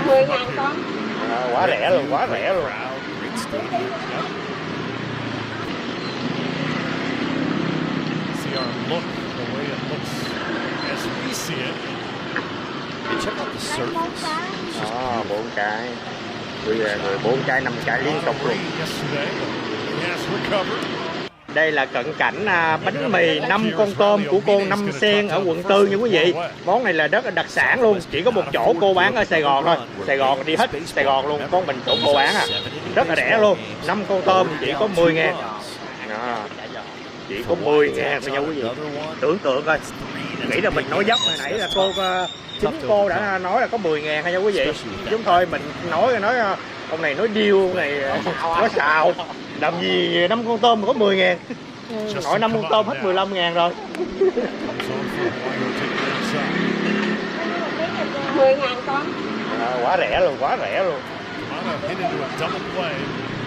10.000 con. Quá rẻ luôn, quá rẻ luôn. See our look, the way it looks as we see it. Hey, check out the Lấy 1 surface. cái. Đó, 4 cái. Bây giờ rồi 4 cái 5 cái liên tục luôn. Yesterday, but he has recovered. Đây là cận cảnh bánh mì 5 con tôm của cô Năm Sen ở quận 4 nha quý vị. Món này là rất là đặc sản luôn. Chỉ có một chỗ cô bán ở Sài Gòn thôi. Sài Gòn đi hết Sài Gòn luôn. Con mình chỗ cô bán à. Rất là rẻ luôn. 5 con tôm chỉ có 10.000. Đó. Chỉ có 10.000 thôi nha quý vị. Tưởng tượng coi. Nghĩ là mình nói dốc hồi nãy là chính cô đã nói là có 10.000 thôi nha quý vị. Chúng thôi mình nói ông này nói điêu, ông này nói xạo. Làm gì 5 con tôm có 10.000. Nói 5 con tôm hết 15.000 rồi. 10.000 con. Quá rẻ luôn, quá rẻ luôn. Hamada hit into a double play,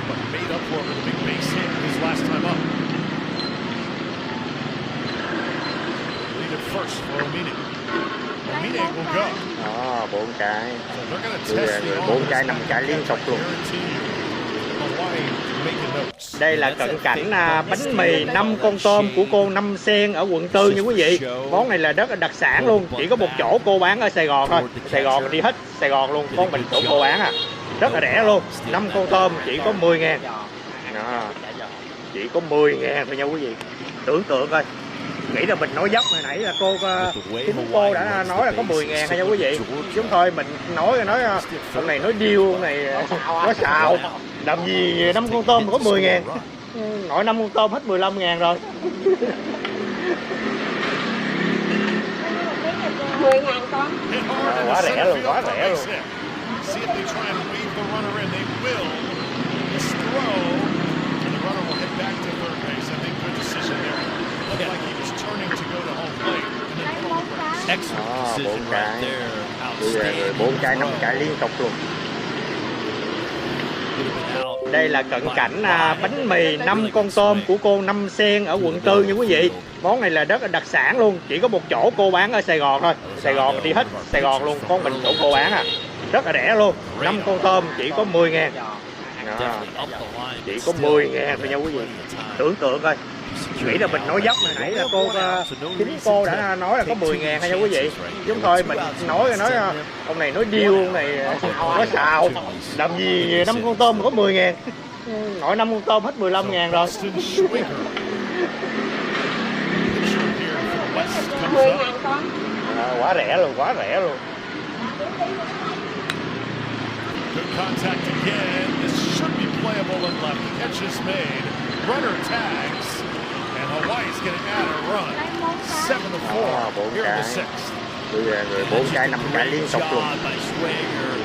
but made up for it with a big base hit his last time up. Lead it first for Omine. Omine will go. Đó, 4 cái. So they're going to Bây test giờ the rồi 4 arm. cái 5 cái liên tục luôn. Guarantee you, Hawaii making notes. Đây là cận cảnh bánh mì 5 con tôm của cô Năm Sen ở quận 4 nha quý vị. Món này là rất là đặc sản luôn. Chỉ có một chỗ cô bán ở Sài Gòn thôi. Sài Gòn đi hết Sài Gòn luôn. Con mình chỗ cô bán à. Rất là rẻ luôn. 5 con tôm chỉ có 10.000. Đó. Chỉ có 10.000 thôi nha quý vị. Tưởng tượng coi. Nghĩ là mình nói dốc hồi nãy là chính cô đã nói là có 10.000 thôi nha quý vị. Chúng thôi mình nói ông này nói điêu, ông này nói xạo. Làm gì 5 con tôm có 10.000. Nói 5 con tôm hết 15.000 rồi. 10.000 con. Hit hard in Quá the rẻ center luôn, field quá for a rẻ base luôn. hit. See if they try and weave the runner in. They will. This throw, and the runner will head back to third base. I think good decision there. Looked like he was turning to go to home plate, and then Lấy pulled 1 the brakes. cái. Excellent Đó, decision 4 right cái. there. Bây giờ rồi Outstanding 4 cái 5 throw. cái liên tục luôn. Could have been out. Đây là cận cảnh bánh mì 5 con tôm của cô Năm Sen ở quận 4 nha quý vị. Món này là rất là đặc sản luôn. Chỉ có một chỗ cô bán ở Sài Gòn thôi. Sài Gòn đi hết Sài Gòn luôn. Con mình chỗ cô bán à. Rất là rẻ luôn. 5 con tôm chỉ có 10.000. Đó. Definitely up the line. Chỉ có 10.000 thôi nha quý vị. Tưởng tượng coi. Nghĩ là mình nói dốc hồi nãy là chính cô đã nói là có 10.000 thôi nha quý vị. Chúng thôi mình nói ông này nói điêu, ông này nói xạo. Làm gì 5 con tôm có 10.000. Nói 5 con tôm hết 15.000 rồi. Austin Schwinger. Pitcher here for the West comes 10.000 up. con. Quá rẻ luôn, quá rẻ luôn. Good contact again. This should be playable in left. The catch is made. Runner tags. And Hawaii's going to add a run. Lấy 1 cái. 7-4 4 here in cái. the sixth. Bây giờ rồi 4 cái 5 cái liên tục luôn. Job by Schwager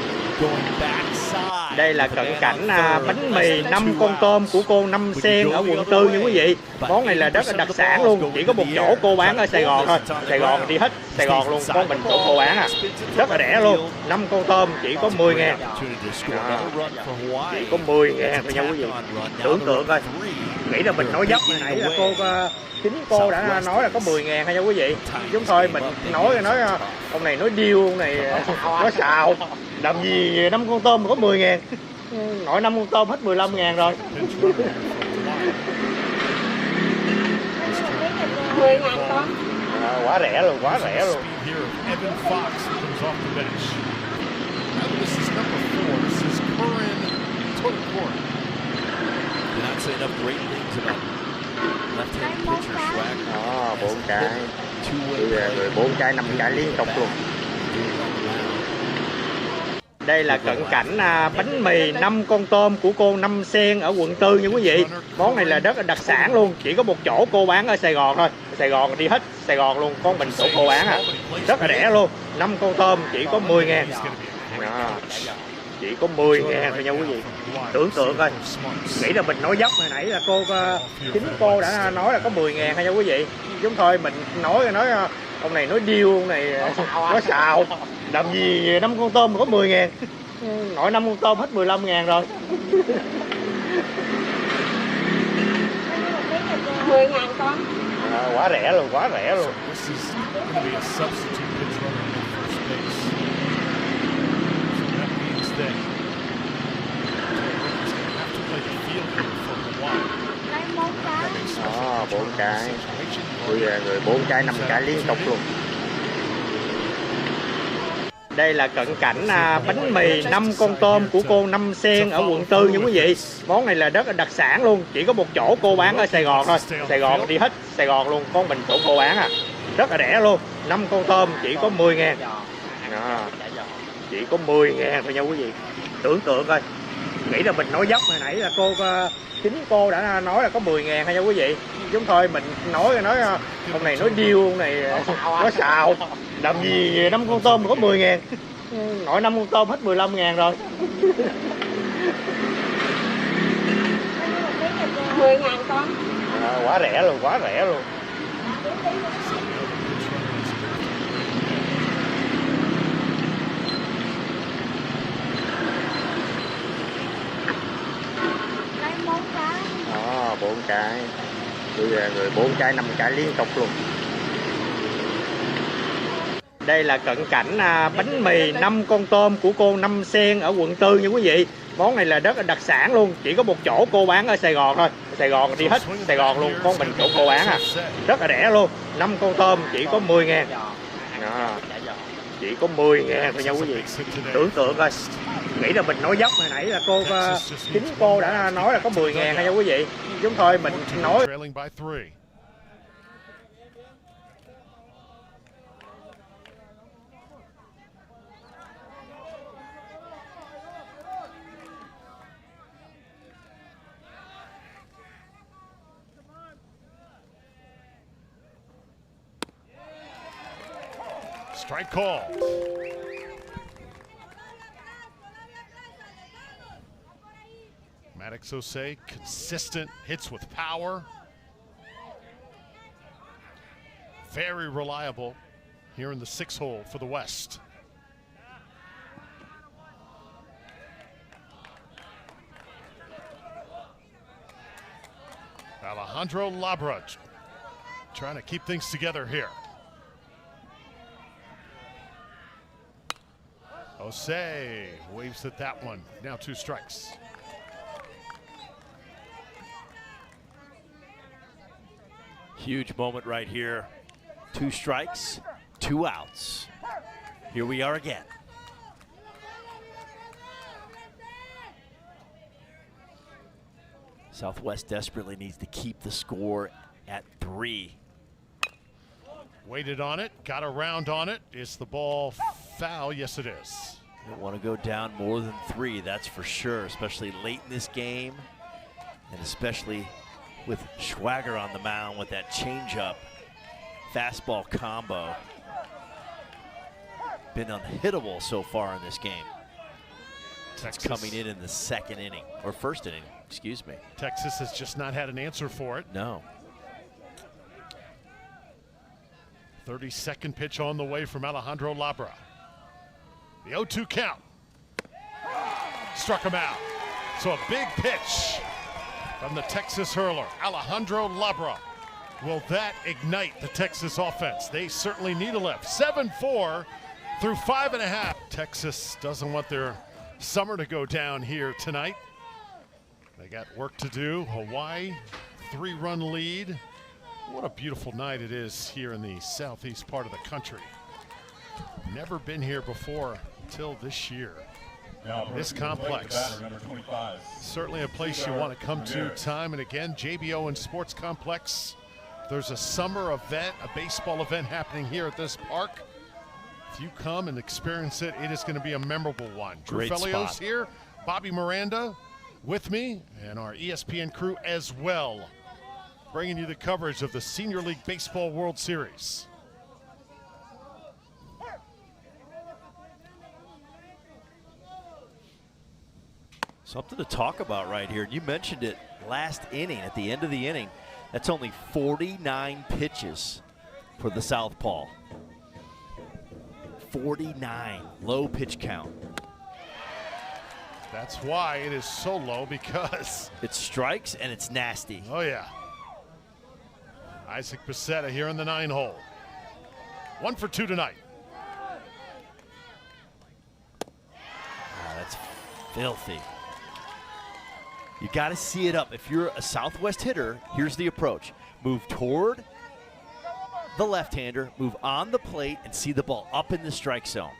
going backside. Đây là cận cảnh bánh mì 5 con tôm của cô Năm Sen ở quận 4 nha quý vị. Món này là rất là đặc sản luôn, chỉ có một chỗ cô bán ở Sài Gòn thôi. Sài Gòn đi hết Sài Gòn luôn, có mình chỗ cô bán à. Rất là rẻ luôn, 5 con tôm chỉ có 10.000. Chỉ có 10.000 thôi nha quý vị. Tưởng tượng coi, nghĩ là mình nói dốc hồi nãy là chính cô đã nói là có 10.000 thôi nha quý vị. Chúng thôi mình nói ông này nói điêu, ông này nói xạo. Làm gì 5 con tôm mà có 10.000. Nội 5 con tôm hết 15.000 rồi. 10.000 con. Quá rẻ luôn, quá rẻ luôn. Đó, 4 cái. Rồi 4 cái 5 cái liên tục luôn. Đây là cận cảnh bánh mì 5 con tôm của cô Năm Sen ở quận 4 nha quý vị. Món này là rất là đặc sản luôn, chỉ có một chỗ cô bán ở Sài Gòn thôi. Sài Gòn đi hết Sài Gòn luôn, có mình chỗ cô bán à. Rất là rẻ luôn, 5 con tôm chỉ có 10.000. Chỉ có 10.000 thôi nha quý vị. Tưởng tượng coi, nghĩ là mình nói dốc hồi nãy là chính cô đã nói là có 10.000 thôi nha quý vị. Chúng thôi mình nói ông này nói điêu, ông này nói xạo. Làm gì 5 con tôm mà có 10.000. Nội 5 con tôm hết 15.000 rồi. 10.000 con. Quá rẻ luôn, quá rẻ luôn. Đó, 4 cái. Rồi 4 cái 5 cái liên tục luôn. Đây là cận cảnh bánh mì 5 con tôm của cô Năm Sen ở quận 4 nha quý vị. Món này là rất là đặc sản luôn, chỉ có một chỗ cô bán ở Sài Gòn thôi. Sài Gòn đi hết Sài Gòn luôn, có mình chỗ cô bán à. Rất là rẻ luôn, 5 con tôm chỉ có 10.000. Chỉ có 10.000 thôi nha quý vị. Tưởng tượng coi, nghĩ là mình nói dốc hồi nãy là chính cô đã nói là có 10.000 thôi nha quý vị. Chúng thôi mình nói ông này nói điêu, ông này nói xạo. Làm gì 5 con tôm mà có 10.000. Nội 5 con tôm hết 15.000 rồi. 10.000 con. Quá rẻ luôn, quá rẻ luôn. Đó, 4 cái. Rồi 4 cái 5 cái liên tục luôn. Đây là cận cảnh bánh mì 5 con tôm của cô Năm Sen ở quận 4 nha quý vị. Món này là rất là đặc sản luôn, chỉ có một chỗ cô bán ở Sài Gòn thôi. Sài Gòn đi hết Sài Gòn luôn, có mình chỗ cô bán à. Rất là rẻ luôn, 5 con tôm chỉ có 10.000. Chỉ có 10.000 thôi nha quý vị. Tưởng tượng coi, nghĩ là mình nói dốc hồi nãy là chính cô đã nói là có 10.000 thôi nha quý vị. Chúng thôi mình nói. Strike called. Maddox Jose, consistent hits with power. Very reliable here in the 6 hole for the West. Alejandro Labra trying to keep things together here. Jose waves at that one. Now 2 strikes. Huge moment right here. 2 strikes, 2 outs. Here we are again. Southwest desperately needs to keep the score at 3. Waited on it, got around on it. Is the ball foul? Yes, it is. You don't want to go down more than 3, that's for sure, especially late in this game, and especially with Schwager on the mound with that changeup, fastball combo. Been unhittable so far in this game. since coming in the second inning, or first inning, excuse me. Texas has just not had an answer for it. No. 32nd pitch on the way from Alejandro Labra. The 0-2 count. Struck him out. So a big pitch from the Texas hurler, Alejandro Labra. Will that ignite the Texas offense? They certainly need a lift. 7-4 through 5.5. Texas doesn't want their summer to go down here tonight. They got work to do. Hawaii, 3-run lead. What a beautiful night it is here in the southeast part of the country. Never been here before until this year. This complex, certainly a place you want to come to time and again. JB Owen Sports Complex. There's a summer event, a baseball event happening here at this park. If you come and experience it, it is going to be a memorable one. Drew Felios here, Bobby Miranda with me, and our ESPN crew as well, bringing you the coverage of the Senior League Baseball World Series. Something to talk about right here. You mentioned it last inning, at the end of the inning. That's only 49 pitches for the southpaw. 49, low pitch count. That's why it is so low, because it strikes and it's nasty. Oh yeah. Isaac Pacetta here in the 9-hole. 1 for 2 tonight. Oh, that's filthy. You got to see it up. If you're a Southwest hitter, here's the approach. Move toward the left-hander, move on the plate, and see the ball up in the strike zone.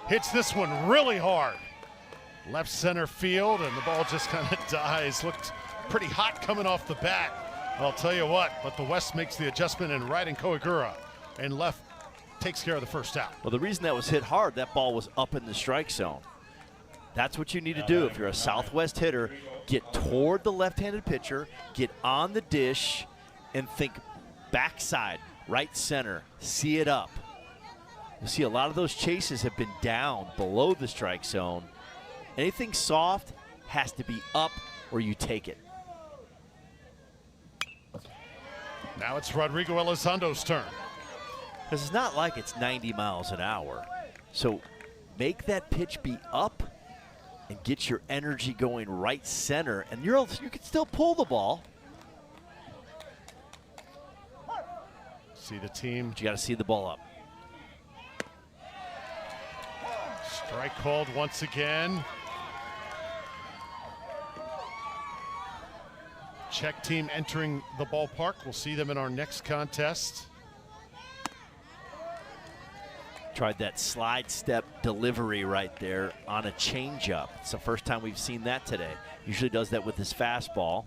Hits this one really hard. Left center field, and the ball just kind of dies. Looked pretty hot coming off the bat. I'll tell you what, but the West makes the adjustment, and right in Koigura, and left takes care of the first out. Well, the reason that was hit hard, that ball was up in the strike zone. That's what you need to do if you're a Southwest hitter. Get toward the left-handed pitcher, get on the dish, and think backside, right center, see it up. You see a lot of those chases have been down below the strike zone. Anything soft has to be up or you take it. Now it's Rodrigo Elizondo's turn. Because it's not like it's 90 miles an hour. So make that pitch be up and get your energy going right center, and you can still pull the ball. See the team. But you got to see the ball up. Strike called once again. Czech team entering the ballpark. We'll see them in our next contest. Tried that slide step delivery right there on a changeup. It's the first time we've seen that today. Usually does that with his fastball.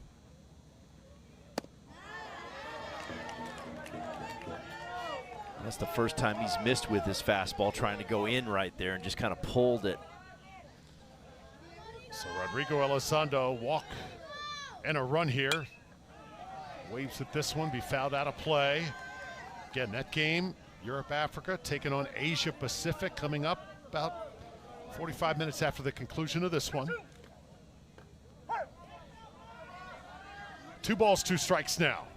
That's the first time he's missed with his fastball, trying to go in right there and just kind of pulled it. So Rodrigo Elizondo, walk and a run here. Waves at this one, be fouled out of play. Again, that game, Europe, Africa, taking on Asia Pacific, coming up about 45 minutes after the conclusion of this one. 2 balls, 2 strikes now.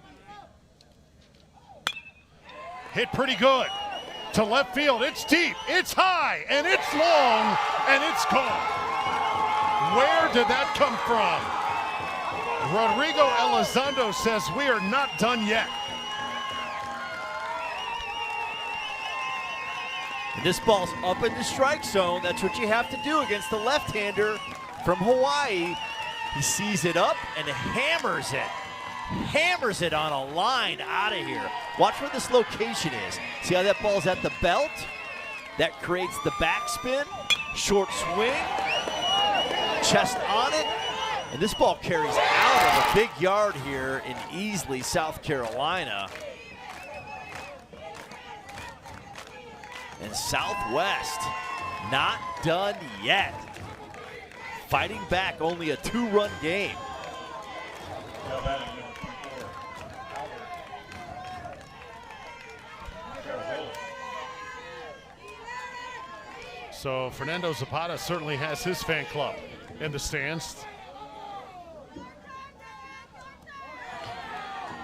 Hit pretty good to left field. It's deep, it's high, and it's long, and it's gone. Where did that come from? Rodrigo Elizondo says we are not done yet. And this ball's up in the strike zone. That's what you have to do against the left-hander from Hawaii. He sees it up and hammers it. Hammers it on a line out of here. Watch where this location is. See how that ball's at the belt? That creates the backspin. Short swing. Chest on it. And this ball carries out of a big yard here in Easley, South Carolina. And Southwest not done yet. Fighting back, only a 2-run game. So Fernando Zapata certainly has his fan club in the stands.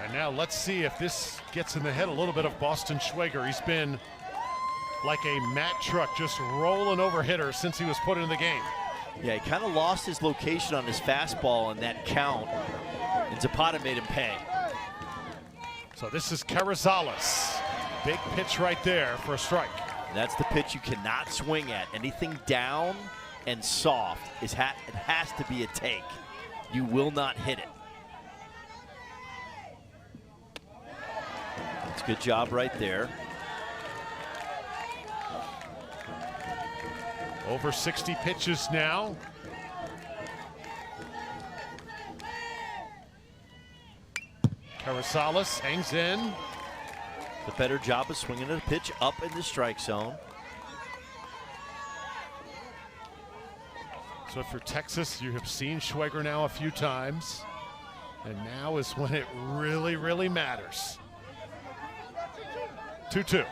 And now let's see if this gets in the head a little bit of Boston Schwager. He's been like a Mack truck, just rolling over hitters since he was put in the game. Yeah, he kind of lost his location on his fastball in that count, and Zapata made him pay. So this is Carrizales. Big pitch right there for a strike. And that's the pitch you cannot swing at. Anything down and soft, it has to be a take. You will not hit it. That's a good job right there. Over 60 pitches now. Carrizales hangs in. The better job of swinging a pitch up in the strike zone. So for Texas, you have seen Schwager now a few times, and now is when it really, really matters. 2-2.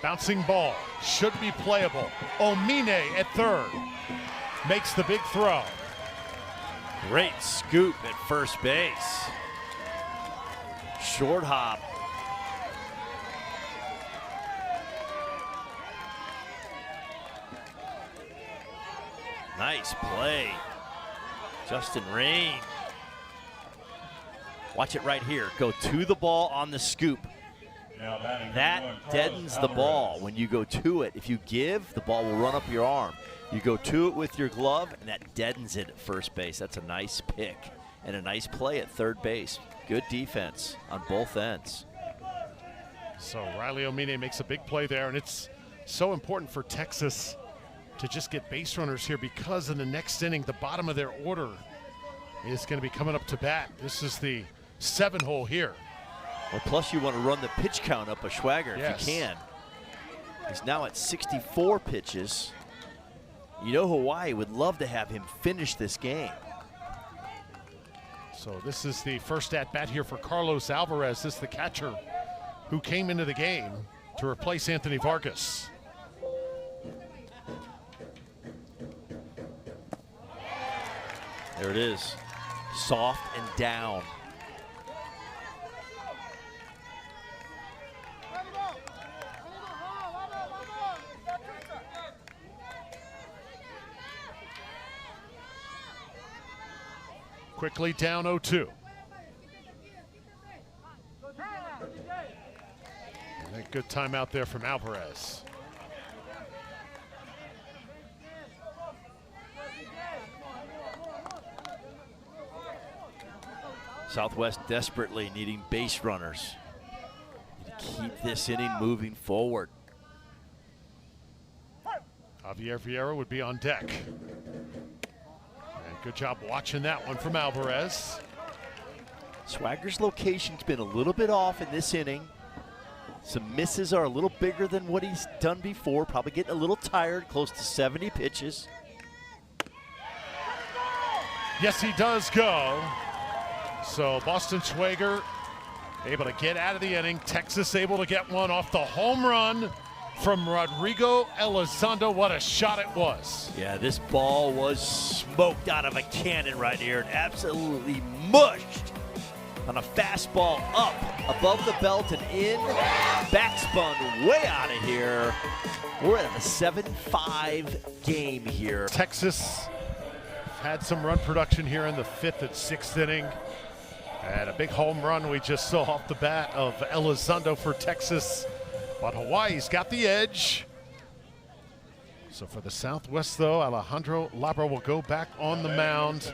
Bouncing ball, should be playable. Omine at third, makes the big throw. Great scoop at first base. Short hop. Nice play. Justin Rain. Watch it right here. Go to the ball on the scoop. Now batting That number 1, deadens the Carlos ball. Alvarez. When you go to it, if you give, the ball will run up your arm. You go to it with your glove, and that deadens it at first base. That's a nice pick and a nice play at third base. Good defense on both ends. So Riley Omine makes a big play there, and it's so important for Texas to just get base runners here, because in the next inning, the bottom of their order is going to be coming up to bat. This is the 7-hole here. Well, plus you want to run the pitch count up a Schwager Yes. if you can. He's now at 64 pitches. You know Hawaii would love to have him finish this game. So this is the first at-bat here for Carlos Alvarez. This is the catcher who came into the game to replace Anthony Vargas. There it is. Soft and down. Quickly down 0-2. And a good timeout there from Alvarez. Southwest desperately needing base runners. Need to keep this inning moving forward. Javier Vieira would be on deck. And good job watching that one from Alvarez. Schwager's location's been a little bit off in this inning. Some misses are a little bigger than what he's done before. Probably getting a little tired, close to 70 pitches. Yes, he does go. So Boston Schwager able to get out of the inning. Texas able to get one off the home run from Rodrigo Elizondo. What a shot it was. Yeah, this ball was smoked out of a cannon right here and absolutely mushed on a fastball up above the belt and in. Backspun way out of here. We're at a 7-5 game here. Texas had some run production here in the 5th and 6th inning. And a big home run we just saw off the bat of Elizondo for Texas. But Hawaii's got the edge. So for the Southwest, though, Alejandro Labra will go back on the mound.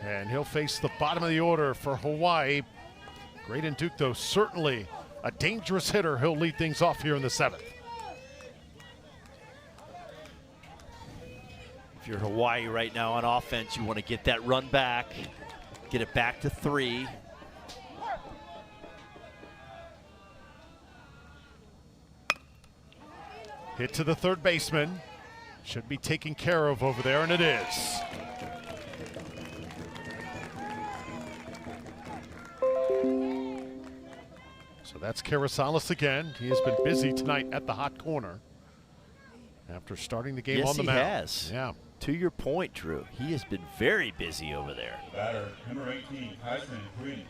And he'll face the bottom of the order for Hawaii. Graydon Duke, though, certainly a dangerous hitter. He'll lead things off here in the 7th. If you're Hawaii right now on offense, you want to get that run back, get it back to 3. Hit to the third baseman. Should be taken care of over there, and it is. That's Carrizales again. He has been busy tonight at the hot corner after starting the game on the mound. Yes, he has. Yeah. To your point, Drew, he has been very busy over there. Batter, number 18, Tyson Green.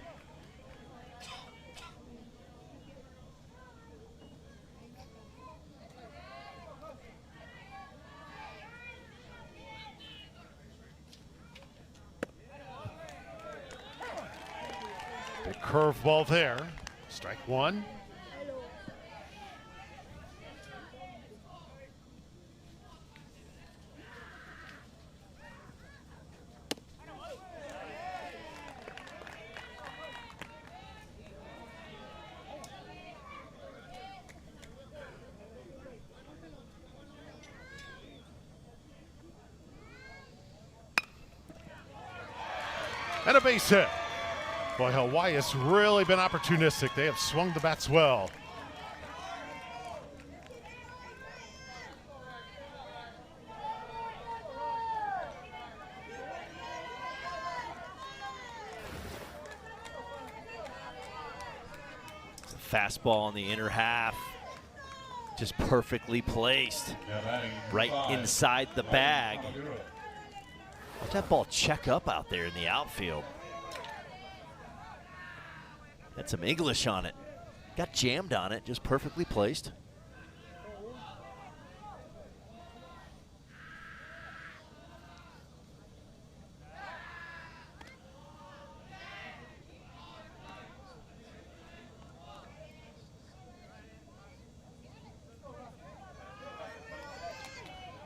Big curveball there. Strike one. And a base hit. Boy, Hawaii has really been opportunistic. They have swung the bats well. Fastball in the inner half, just perfectly placed, right inside the bag. Watch that ball check up out there in the outfield. Had some English on it. Got jammed on it, just perfectly placed.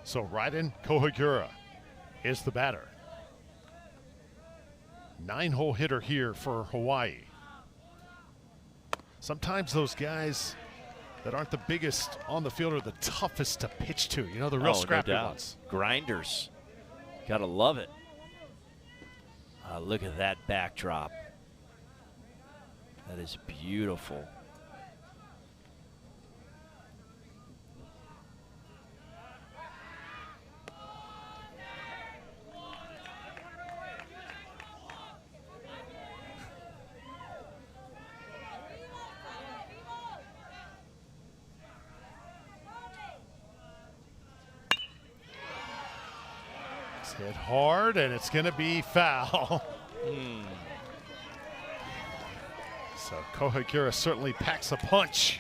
So Raiden Kohagura is the batter. 9-hole hitter here for Hawaii. Sometimes those guys that aren't the biggest on the field are the toughest to pitch to. You know, the real scrappy ones. Grinders. Gotta love it. Look at that backdrop. That is beautiful. Hit hard, and it's going to be foul. So Kohagura certainly packs a punch.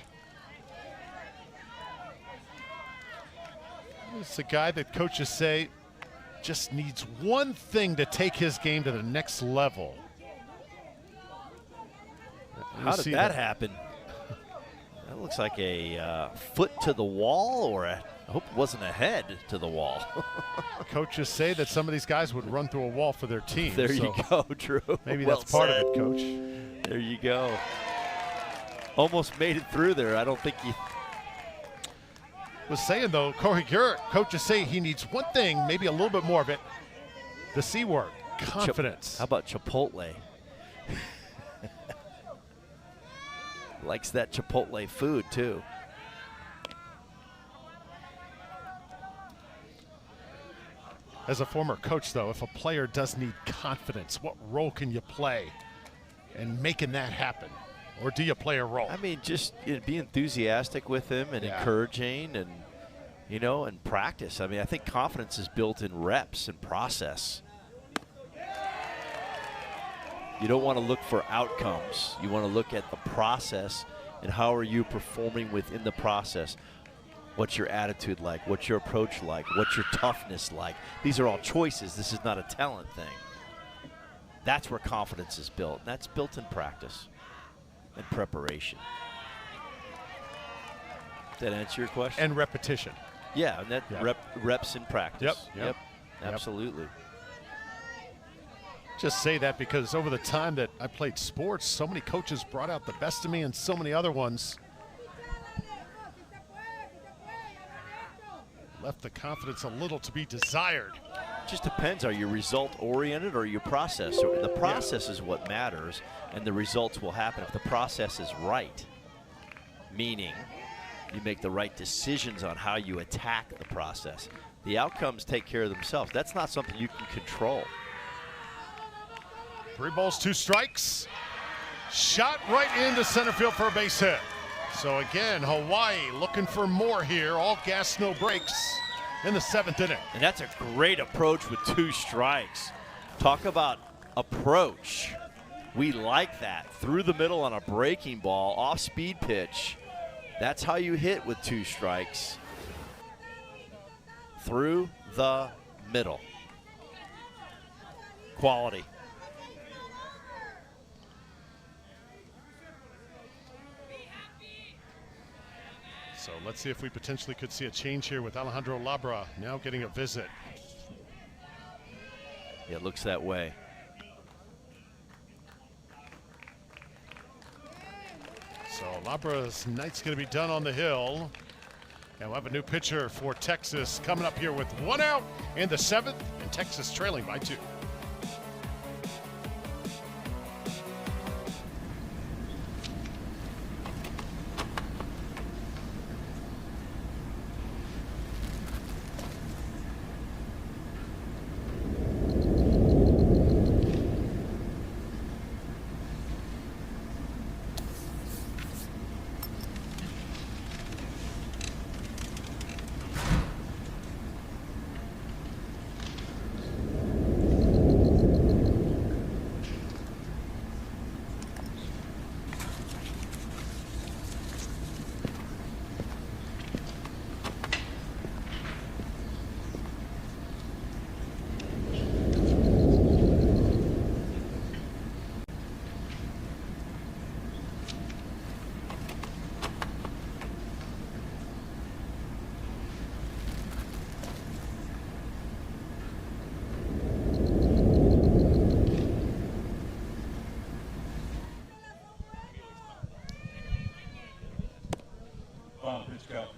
It's a guy that coaches say just needs one thing to take his game to the next level. How did that happen? That looks like a foot to the wall, or I hope it wasn't a head to the wall. Coaches say that some of these guys would run through a wall for their team. There you go, Drew. Maybe well that's part said. of it, Coach. There you go. Almost made it through there. I don't think you was saying, though, Kohagura, coaches say he needs one thing, maybe a little bit more of it. The C word, confidence. How about Chipotle? Likes that Chipotle food, too. As a former coach, though, if a player does need confidence, what role can you play in making that happen? Or do you play a role? I mean, just be enthusiastic with him and encouraging and, you know, and practice. I mean, I think confidence is built in reps and process. You don't want to look for outcomes. You want to look at the process and how are you performing within the process. What's your attitude like? What's your approach like? What's your toughness like? These are all choices. This is not a talent thing. That's where confidence is built. And that's built in practice and preparation. Did that answer your question? And repetition. Yeah, and that reps in practice. Yep. Absolutely. Just say that because over the time that I played sports, so many coaches brought out the best of me and so many other ones left the confidence a little to be desired. Just depends. Are you result oriented or are you process? The process is what matters, and the results will happen if the process is right, meaning you make the right decisions on how you attack the process. The outcomes take care of themselves. That's not something you can control. 3 balls, 2 strikes. Shot right into center field for a base hit. So again, Hawaii looking for more here. All gas, no brakes in the 7th inning. And that's a great approach with 2 strikes. Talk about approach. We like that. Through the middle on a breaking ball, off-speed pitch. That's how you hit with 2 strikes. Through the middle. Quality. So let's see if we potentially could see a change here with Alejandro Labra now getting a visit. Yeah, it looks that way. So Labra's night's going to be done on the hill. And we'll have a new pitcher for Texas coming up here with 1 out in the 7th, and Texas trailing by 2.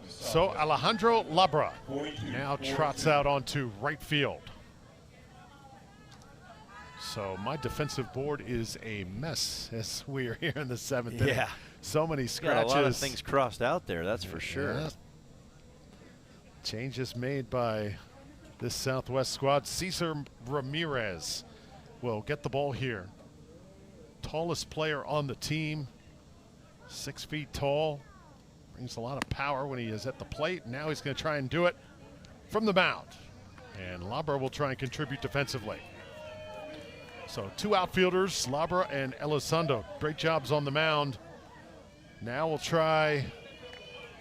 So Alejandro Labra now trots out onto right field. So my defensive board is a mess as we are here in the 7th inning. Yeah. So many scratches. Got a lot of things crossed out there, that's for sure. Yeah. Changes made by this Southwest squad. Cesar Ramirez will get the ball here. Tallest player on the team, 6 feet tall. Brings a lot of power when he is at the plate. Now he's going to try and do it from the mound. And Labra will try and contribute defensively. So 2 outfielders, Labra and Elizondo. Great jobs on the mound. Now we'll try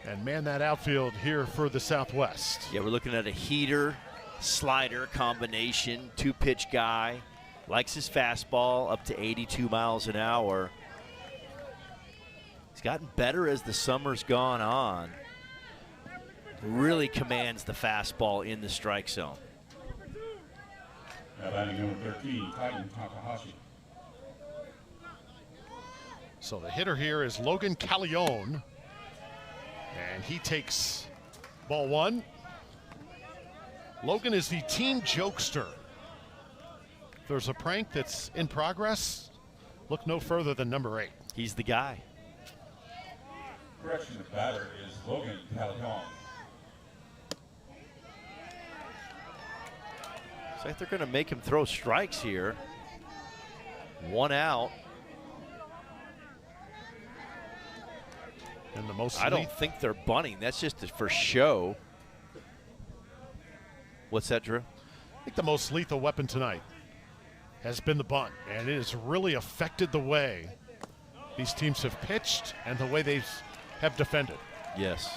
and man that outfield here for the Southwest. Yeah, we're looking at a heater, slider combination, 2-pitch guy. Likes his fastball up to 82 miles an hour. He's gotten better as the summer's gone on. Really commands the fastball in the strike zone. Now batting number 13, Titan Takahashi. So the hitter here is Logan Callejon. And he takes ball 1. Logan is the team jokester. If there's a prank that's in progress, look no further than number 8. He's the guy. Correction, the batter is Logan Calhoun. Looks like they're going to make him throw strikes here. 1 out. And the most I don't think they're bunting. That's just for show. What's that, Drew? I think the most lethal weapon tonight has been the bunt, and it has really affected the way these teams have pitched and the way they have defended. Yes.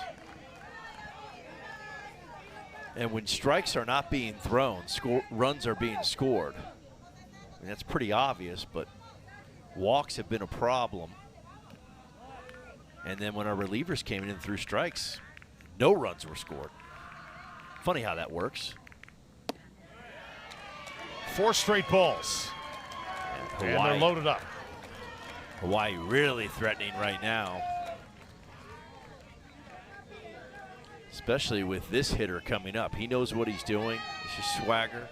And when strikes are not being thrown, runs are being scored. I mean, that's pretty obvious, but walks have been a problem. And then when our relievers came in and threw strikes, no runs were scored. Funny how that works. 4 straight balls. And they're loaded up. Hawaii really threatening right now. Especially with this hitter coming up. He knows what he's doing. It's just swagger.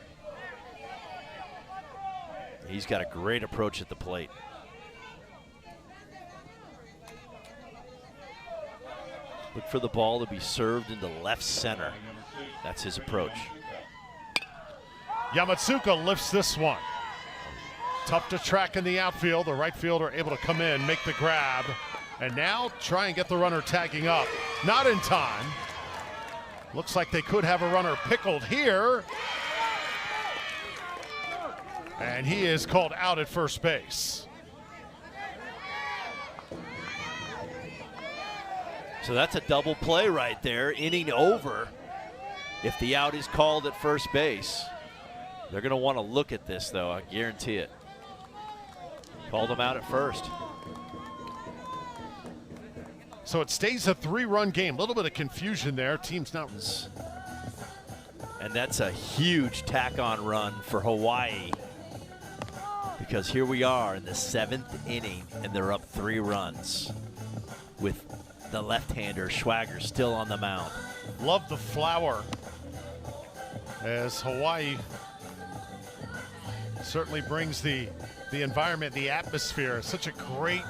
He's got a great approach at the plate. Look for the ball to be served into left center. That's his approach. Yamatsuka lifts this one. Tough to track in the outfield. The right fielder able to come in, make the grab, and now try and get the runner tagging up. Not in time. Looks like they could have a runner pickled here. And he is called out at first base. So that's a double play right there, inning over. If the out is called at first base, they're going to want to look at this, though, I guarantee it. Called him out at first. So it stays a 3-run game. A little bit of confusion there. Team's not. And that's a huge tack-on run for Hawaii, because here we are in the 7th inning, and they're up 3 runs with the left-hander Schwager still on the mound. Love the flower, as Hawaii certainly brings the environment, the atmosphere. Such a great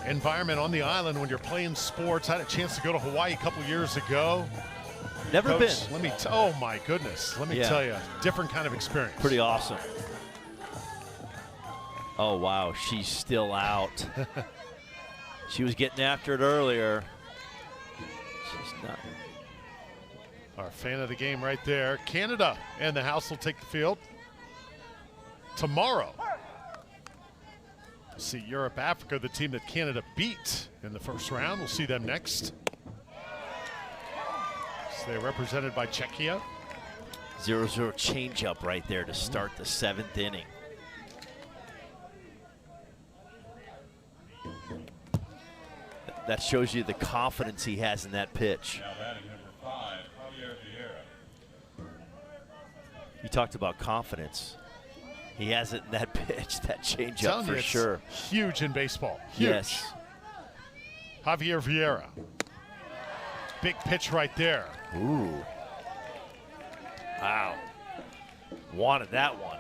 environment on the island when you're playing sports. I had a chance to go to Hawaii a couple years ago. Never Coach, been. Let me, oh my goodness. Let me tell you, different kind of experience. Pretty awesome. Oh, wow, she's still out. She was getting after it earlier. She's not. Our fan of the game right there. Canada and the house will take the field tomorrow. See Europe, Africa, the team that Canada beat in the first round. We'll see them next. So they're represented by Czechia. 0-0 changeup right there to start the 7th inning. That shows you the confidence he has in that pitch. Now batting number 5, Javier Vieira. You talked about confidence. He has it in that pitch, that changeup Telling for you, it's sure. Huge in baseball. Huge. Yes. Javier Vieira. Big pitch right there. Ooh. Wow. Wanted that one.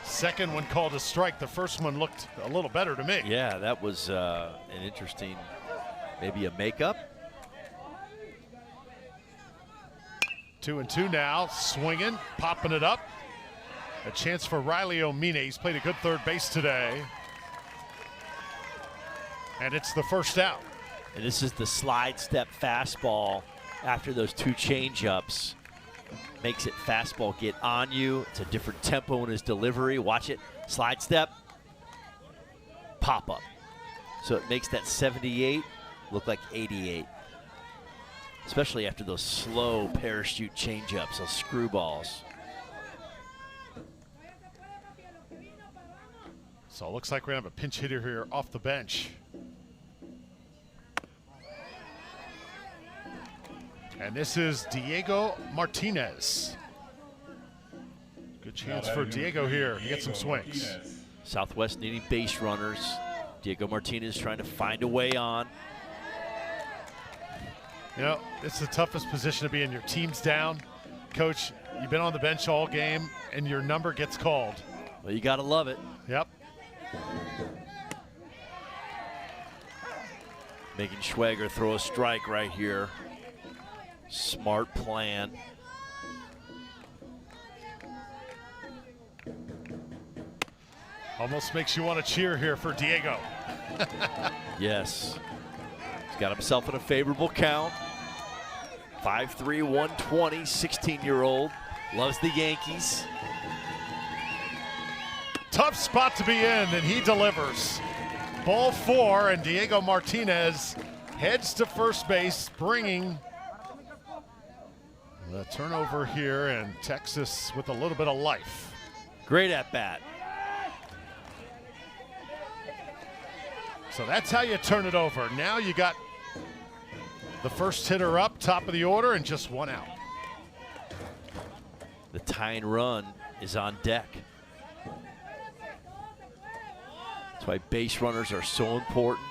Second one called a strike. The first one looked a little better to me. Yeah, that was an interesting, maybe a makeup. 2-2 now, swinging, popping it up. A chance for Riley Omine. He's played a good third base today. And it's the first out. And this is the slide step fastball after those 2 changeups. Makes it fastball get on you. It's a different tempo in his delivery. Watch it. Slide step. Pop up. So it makes that 78 look like 88. Especially after those slow parachute changeups, those screwballs. So it looks like we're going to have a pinch hitter here off the bench. And this is Diego Martinez. Good chance for Diego here to get some swings. Southwest needing base runners. Diego Martinez trying to find a way on. You know, it's the toughest position to be in. Your team's down. Coach, you've been on the bench all game, and your number gets called. Well, you got to love it. Yep. Making Schwager throw a strike right here. Smart plan. Almost makes you want to cheer here for Diego. Yes. He's got himself in a favorable count. 5'3", 120, 16-year-old. Loves the Yankees. Tough spot to be in, and he delivers. Ball 4, and Diego Martinez heads to first base, bringing the turnover here, and Texas with a little bit of life. Great at bat. So that's how you turn it over. Now you got the first hitter up, top of the order, and just 1 out. The tying run is on deck. That's why base runners are so important.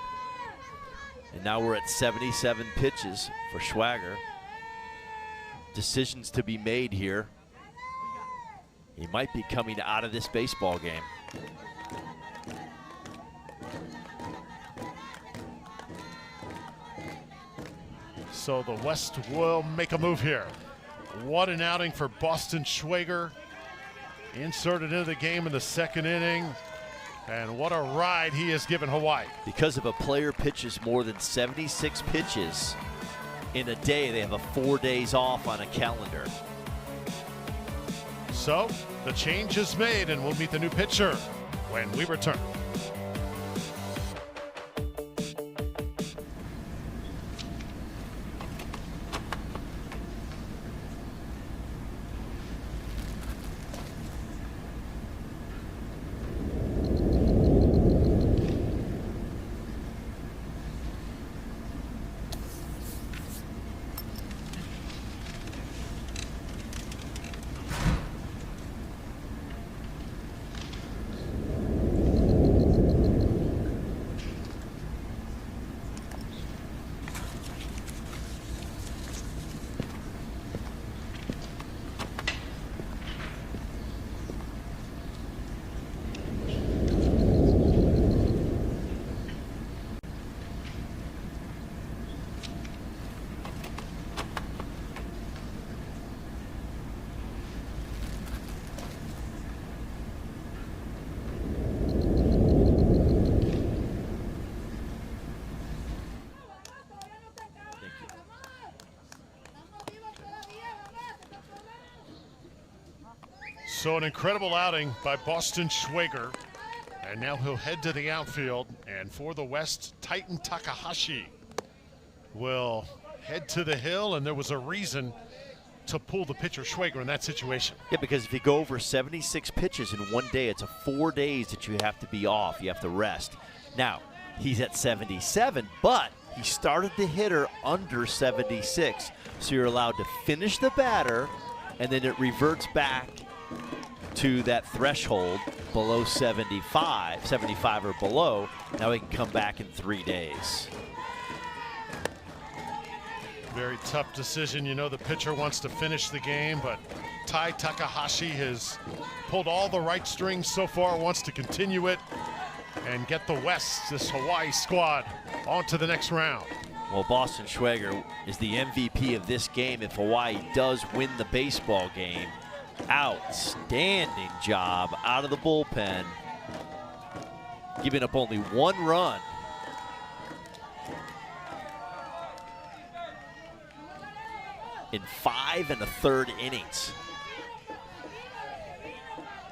And now we're at 77 pitches for Schwager. Decisions to be made here. He might be coming out of this baseball game. So the West will make a move here. What an outing for Boston Schwager. Inserted into the game in the second inning. And what a ride he has given Hawaii. Because if a player pitches more than 76 pitches in a day, they have 4 days off on a calendar. So the change is made, and we'll meet the new pitcher when we return. So an incredible outing by Boston Schwager. And now he'll head to the outfield. And for the West, Titan Takahashi will head to the hill. And there was a reason to pull the pitcher Schwager in that situation. Yeah, because if you go over 76 pitches in one day, it's 4 days that you have to be off. You have to rest. Now, he's at 77, but he started the hitter under 76. So you're allowed to finish the batter, and then it reverts back to that threshold below 75 or below. Now he can come back in 3 days. Very tough decision. You know the pitcher wants to finish the game, but Tai Takahashi has pulled all the right strings so far, wants to continue it and get the West, this Hawaii squad, on to the next round. Well, Boston Schwager is the MVP of this game if Hawaii does win the baseball game. Outstanding job out of the bullpen, giving up only 1 run. In 5 1/3 innings.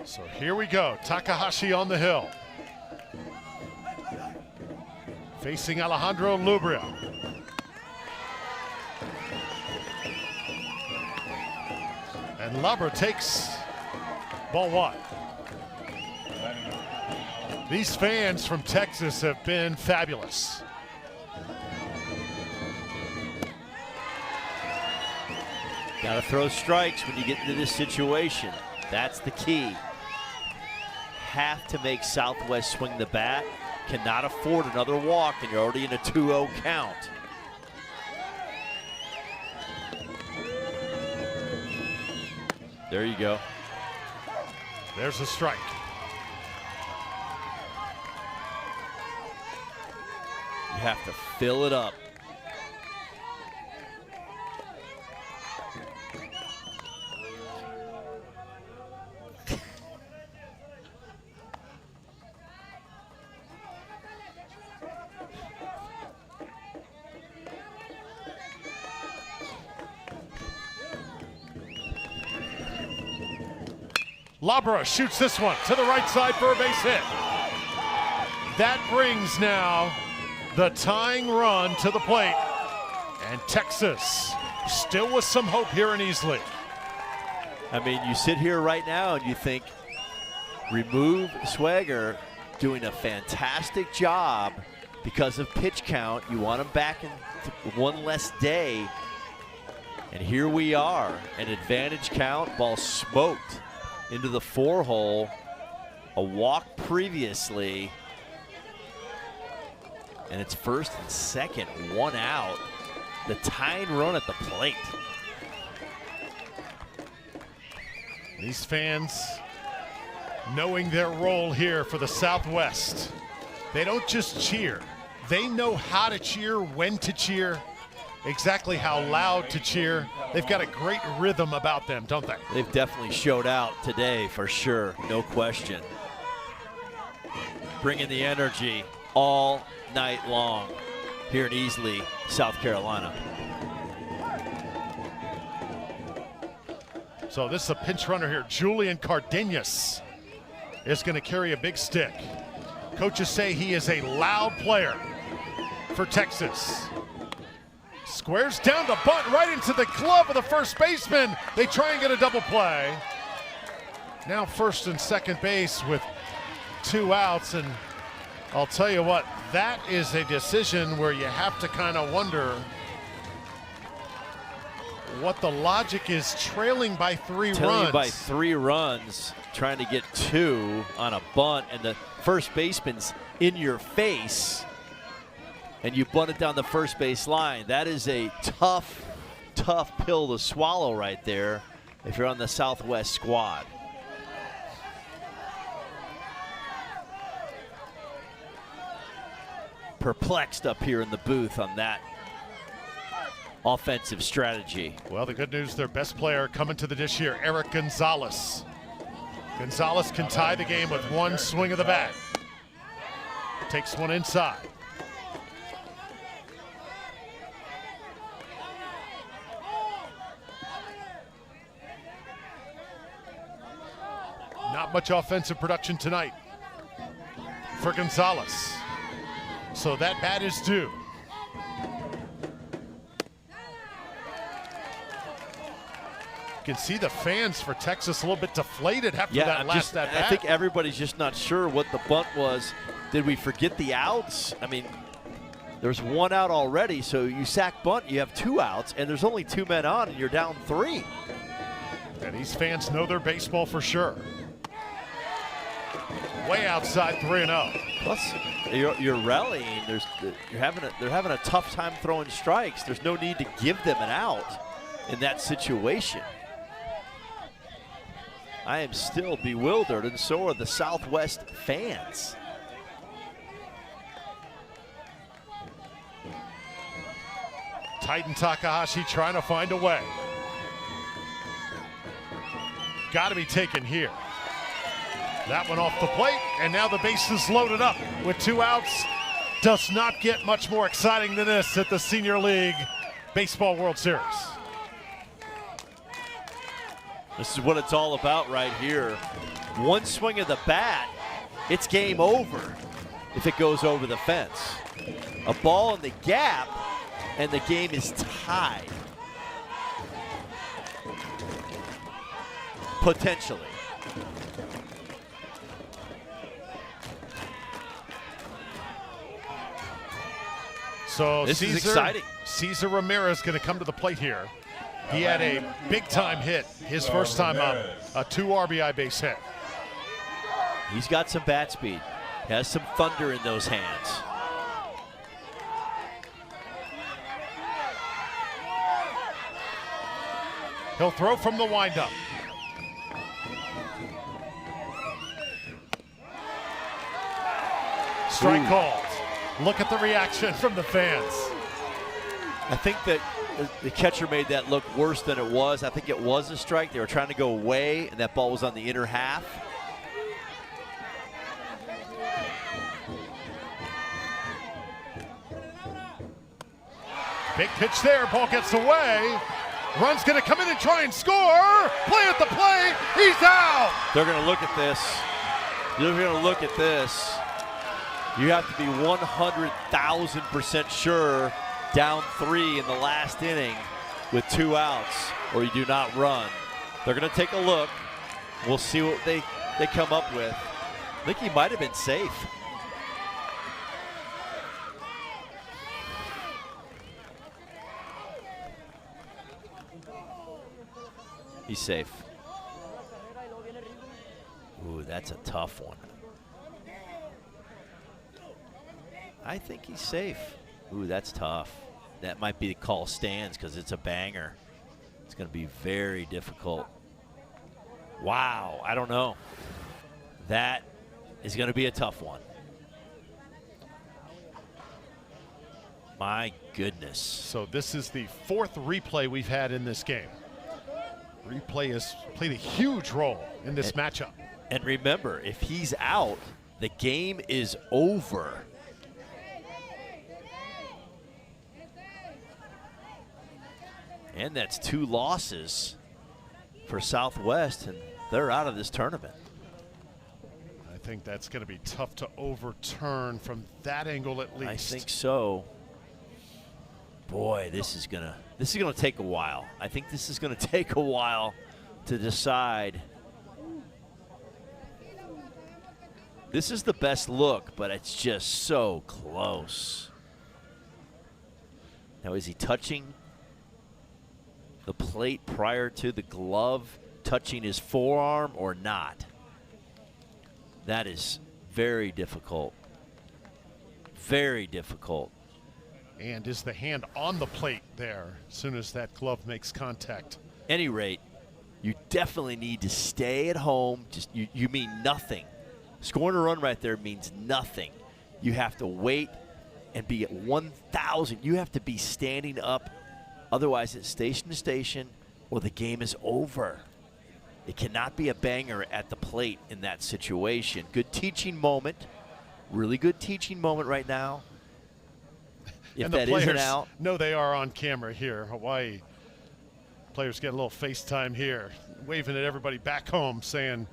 So here we go, Takahashi on the hill. Facing Alejandro Lubria. And Labra takes ball 1. These fans from Texas have been fabulous. Got to throw strikes when you get into this situation. That's the key. Have to make Southwest swing the bat. Cannot afford another walk, and you're already in a 2-0 count. There you go. There's a strike. You have to fill it up. Labra shoots this one to the right side for a base hit. That brings now the tying run to the plate. And Texas still with some hope here in Easley. I mean, you sit here right now and you think, remove Schwager, doing a fantastic job because of pitch count. You want him back in 1 less day. And here we are, an advantage count, ball smoked into the 4-hole, a walk previously, and it's first and second, 1 out. The tying run at the plate. These fans knowing their role here for the Southwest. They don't just cheer. They know how to cheer, when to cheer, exactly how loud to cheer. They've got a great rhythm about them, don't they? They've definitely showed out today for sure, no question. Bringing the energy all night long here in Easley, South Carolina. So this is a pinch runner here. Julian Cardenas is going to carry a big stick. Coaches say he is a loud player for Texas. Squares down the bunt right into the glove of the first baseman. They try and get a double play. Now first and second base with 2 outs, and I'll tell you what, that is a decision where you have to kind of wonder what the logic is, trailing by 3 runs. By 3 runs, trying to get 2 on a bunt, and the first baseman's in your face, and you bunt it down the first base line. That is a tough, tough pill to swallow right there if you're on the Southwest squad. Perplexed up here in the booth on that offensive strategy. Well, the good news, their best player coming to the dish here, Eric Gonzalez. Gonzalez can tie the game with 1 swing of the bat. Takes one inside. Not much offensive production tonight for Gonzalez. So that bat is due. You can see the fans for Texas a little bit deflated after that last at bat. I think everybody's just not sure what the bunt was. Did we forget the outs? I mean, there's 1 out already, so you sack bunt, you have 2 outs, and there's only 2 men on, and you're down 3. And these fans know their baseball for sure. Way outside 3-0. Plus, you're rallying. They're having a tough time throwing strikes. There's no need to give them an out in that situation. I am still bewildered, and so are the Southwest fans. Titan Takahashi trying to find a way. Got to be taken here. That one off the plate, and now the base is loaded up with 2 outs. Does not get much more exciting than this at the Senior League Baseball World Series. This is what it's all about right here. 1 swing of the bat, it's game over if it goes over the fence. A ball in the gap, and the game is tied. Potentially. So this is exciting. Cesar Ramirez going to come to the plate here. He had a big-time hit his first time up, a 2 RBI base hit. He's got some bat speed. Has some thunder in those hands. He'll throw from the windup. Strike called. Look at the reaction from the fans. I think that the catcher made that look worse than it was. I think it was a strike. They were trying to go away, and that ball was on the inner half. Big pitch there. Ball gets away. Run's going to come in and try and score. Play at the plate. He's out. They're going to look at this. They're going to look at this. You have to be 100,000% sure, down 3 in the last inning with 2 outs, or you do not run. They're going to take a look. We'll see what they come up with. I think he might have been safe. He's safe. Ooh, that's a tough one. I think he's safe. Ooh, that's tough. That might be the call stands because it's a banger. It's going to be very difficult. Wow, I don't know. That is going to be a tough one. My goodness. So this is the 4th replay we've had in this game. Replay has played a huge role in this matchup. And remember, if he's out, the game is over. And that's 2 losses for Southwest, and they're out of this tournament. I think that's going to be tough to overturn from that angle at least. I think so. Boy, this is gonna take a while. I think this is gonna take a while to decide. This is the best look, but it's just so close. Now, is he touching the plate prior to the glove touching his forearm or not? That is very difficult. Very difficult. And is the hand on the plate there as soon as that glove makes contact? Any rate, you definitely need to stay at home. Just you mean nothing. Scoring a run right there means nothing. You have to wait and be at 1,000. You have to be standing up. Otherwise, it's station to station or the game is over. It cannot be a banger at the plate in that situation. Good teaching moment. Really good teaching moment right now. If and the that players isn't out. know they are on camera here. Hawaii players get a little FaceTime here, waving at everybody back home saying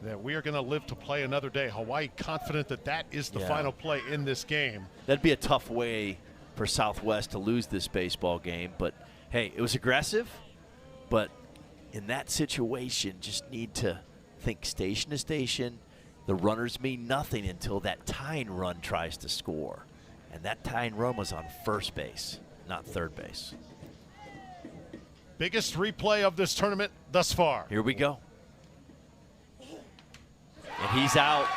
that we are going to live to play another day. Hawaii confident that that is the final play in this game. That'd be a tough way for Southwest to lose this baseball game. But, hey, it was aggressive. But in that situation, just need to think station to station. The runners mean nothing until that tying run tries to score. And that tying run was on first base, not third base. Biggest replay of this tournament thus far. Here we go. And he's out.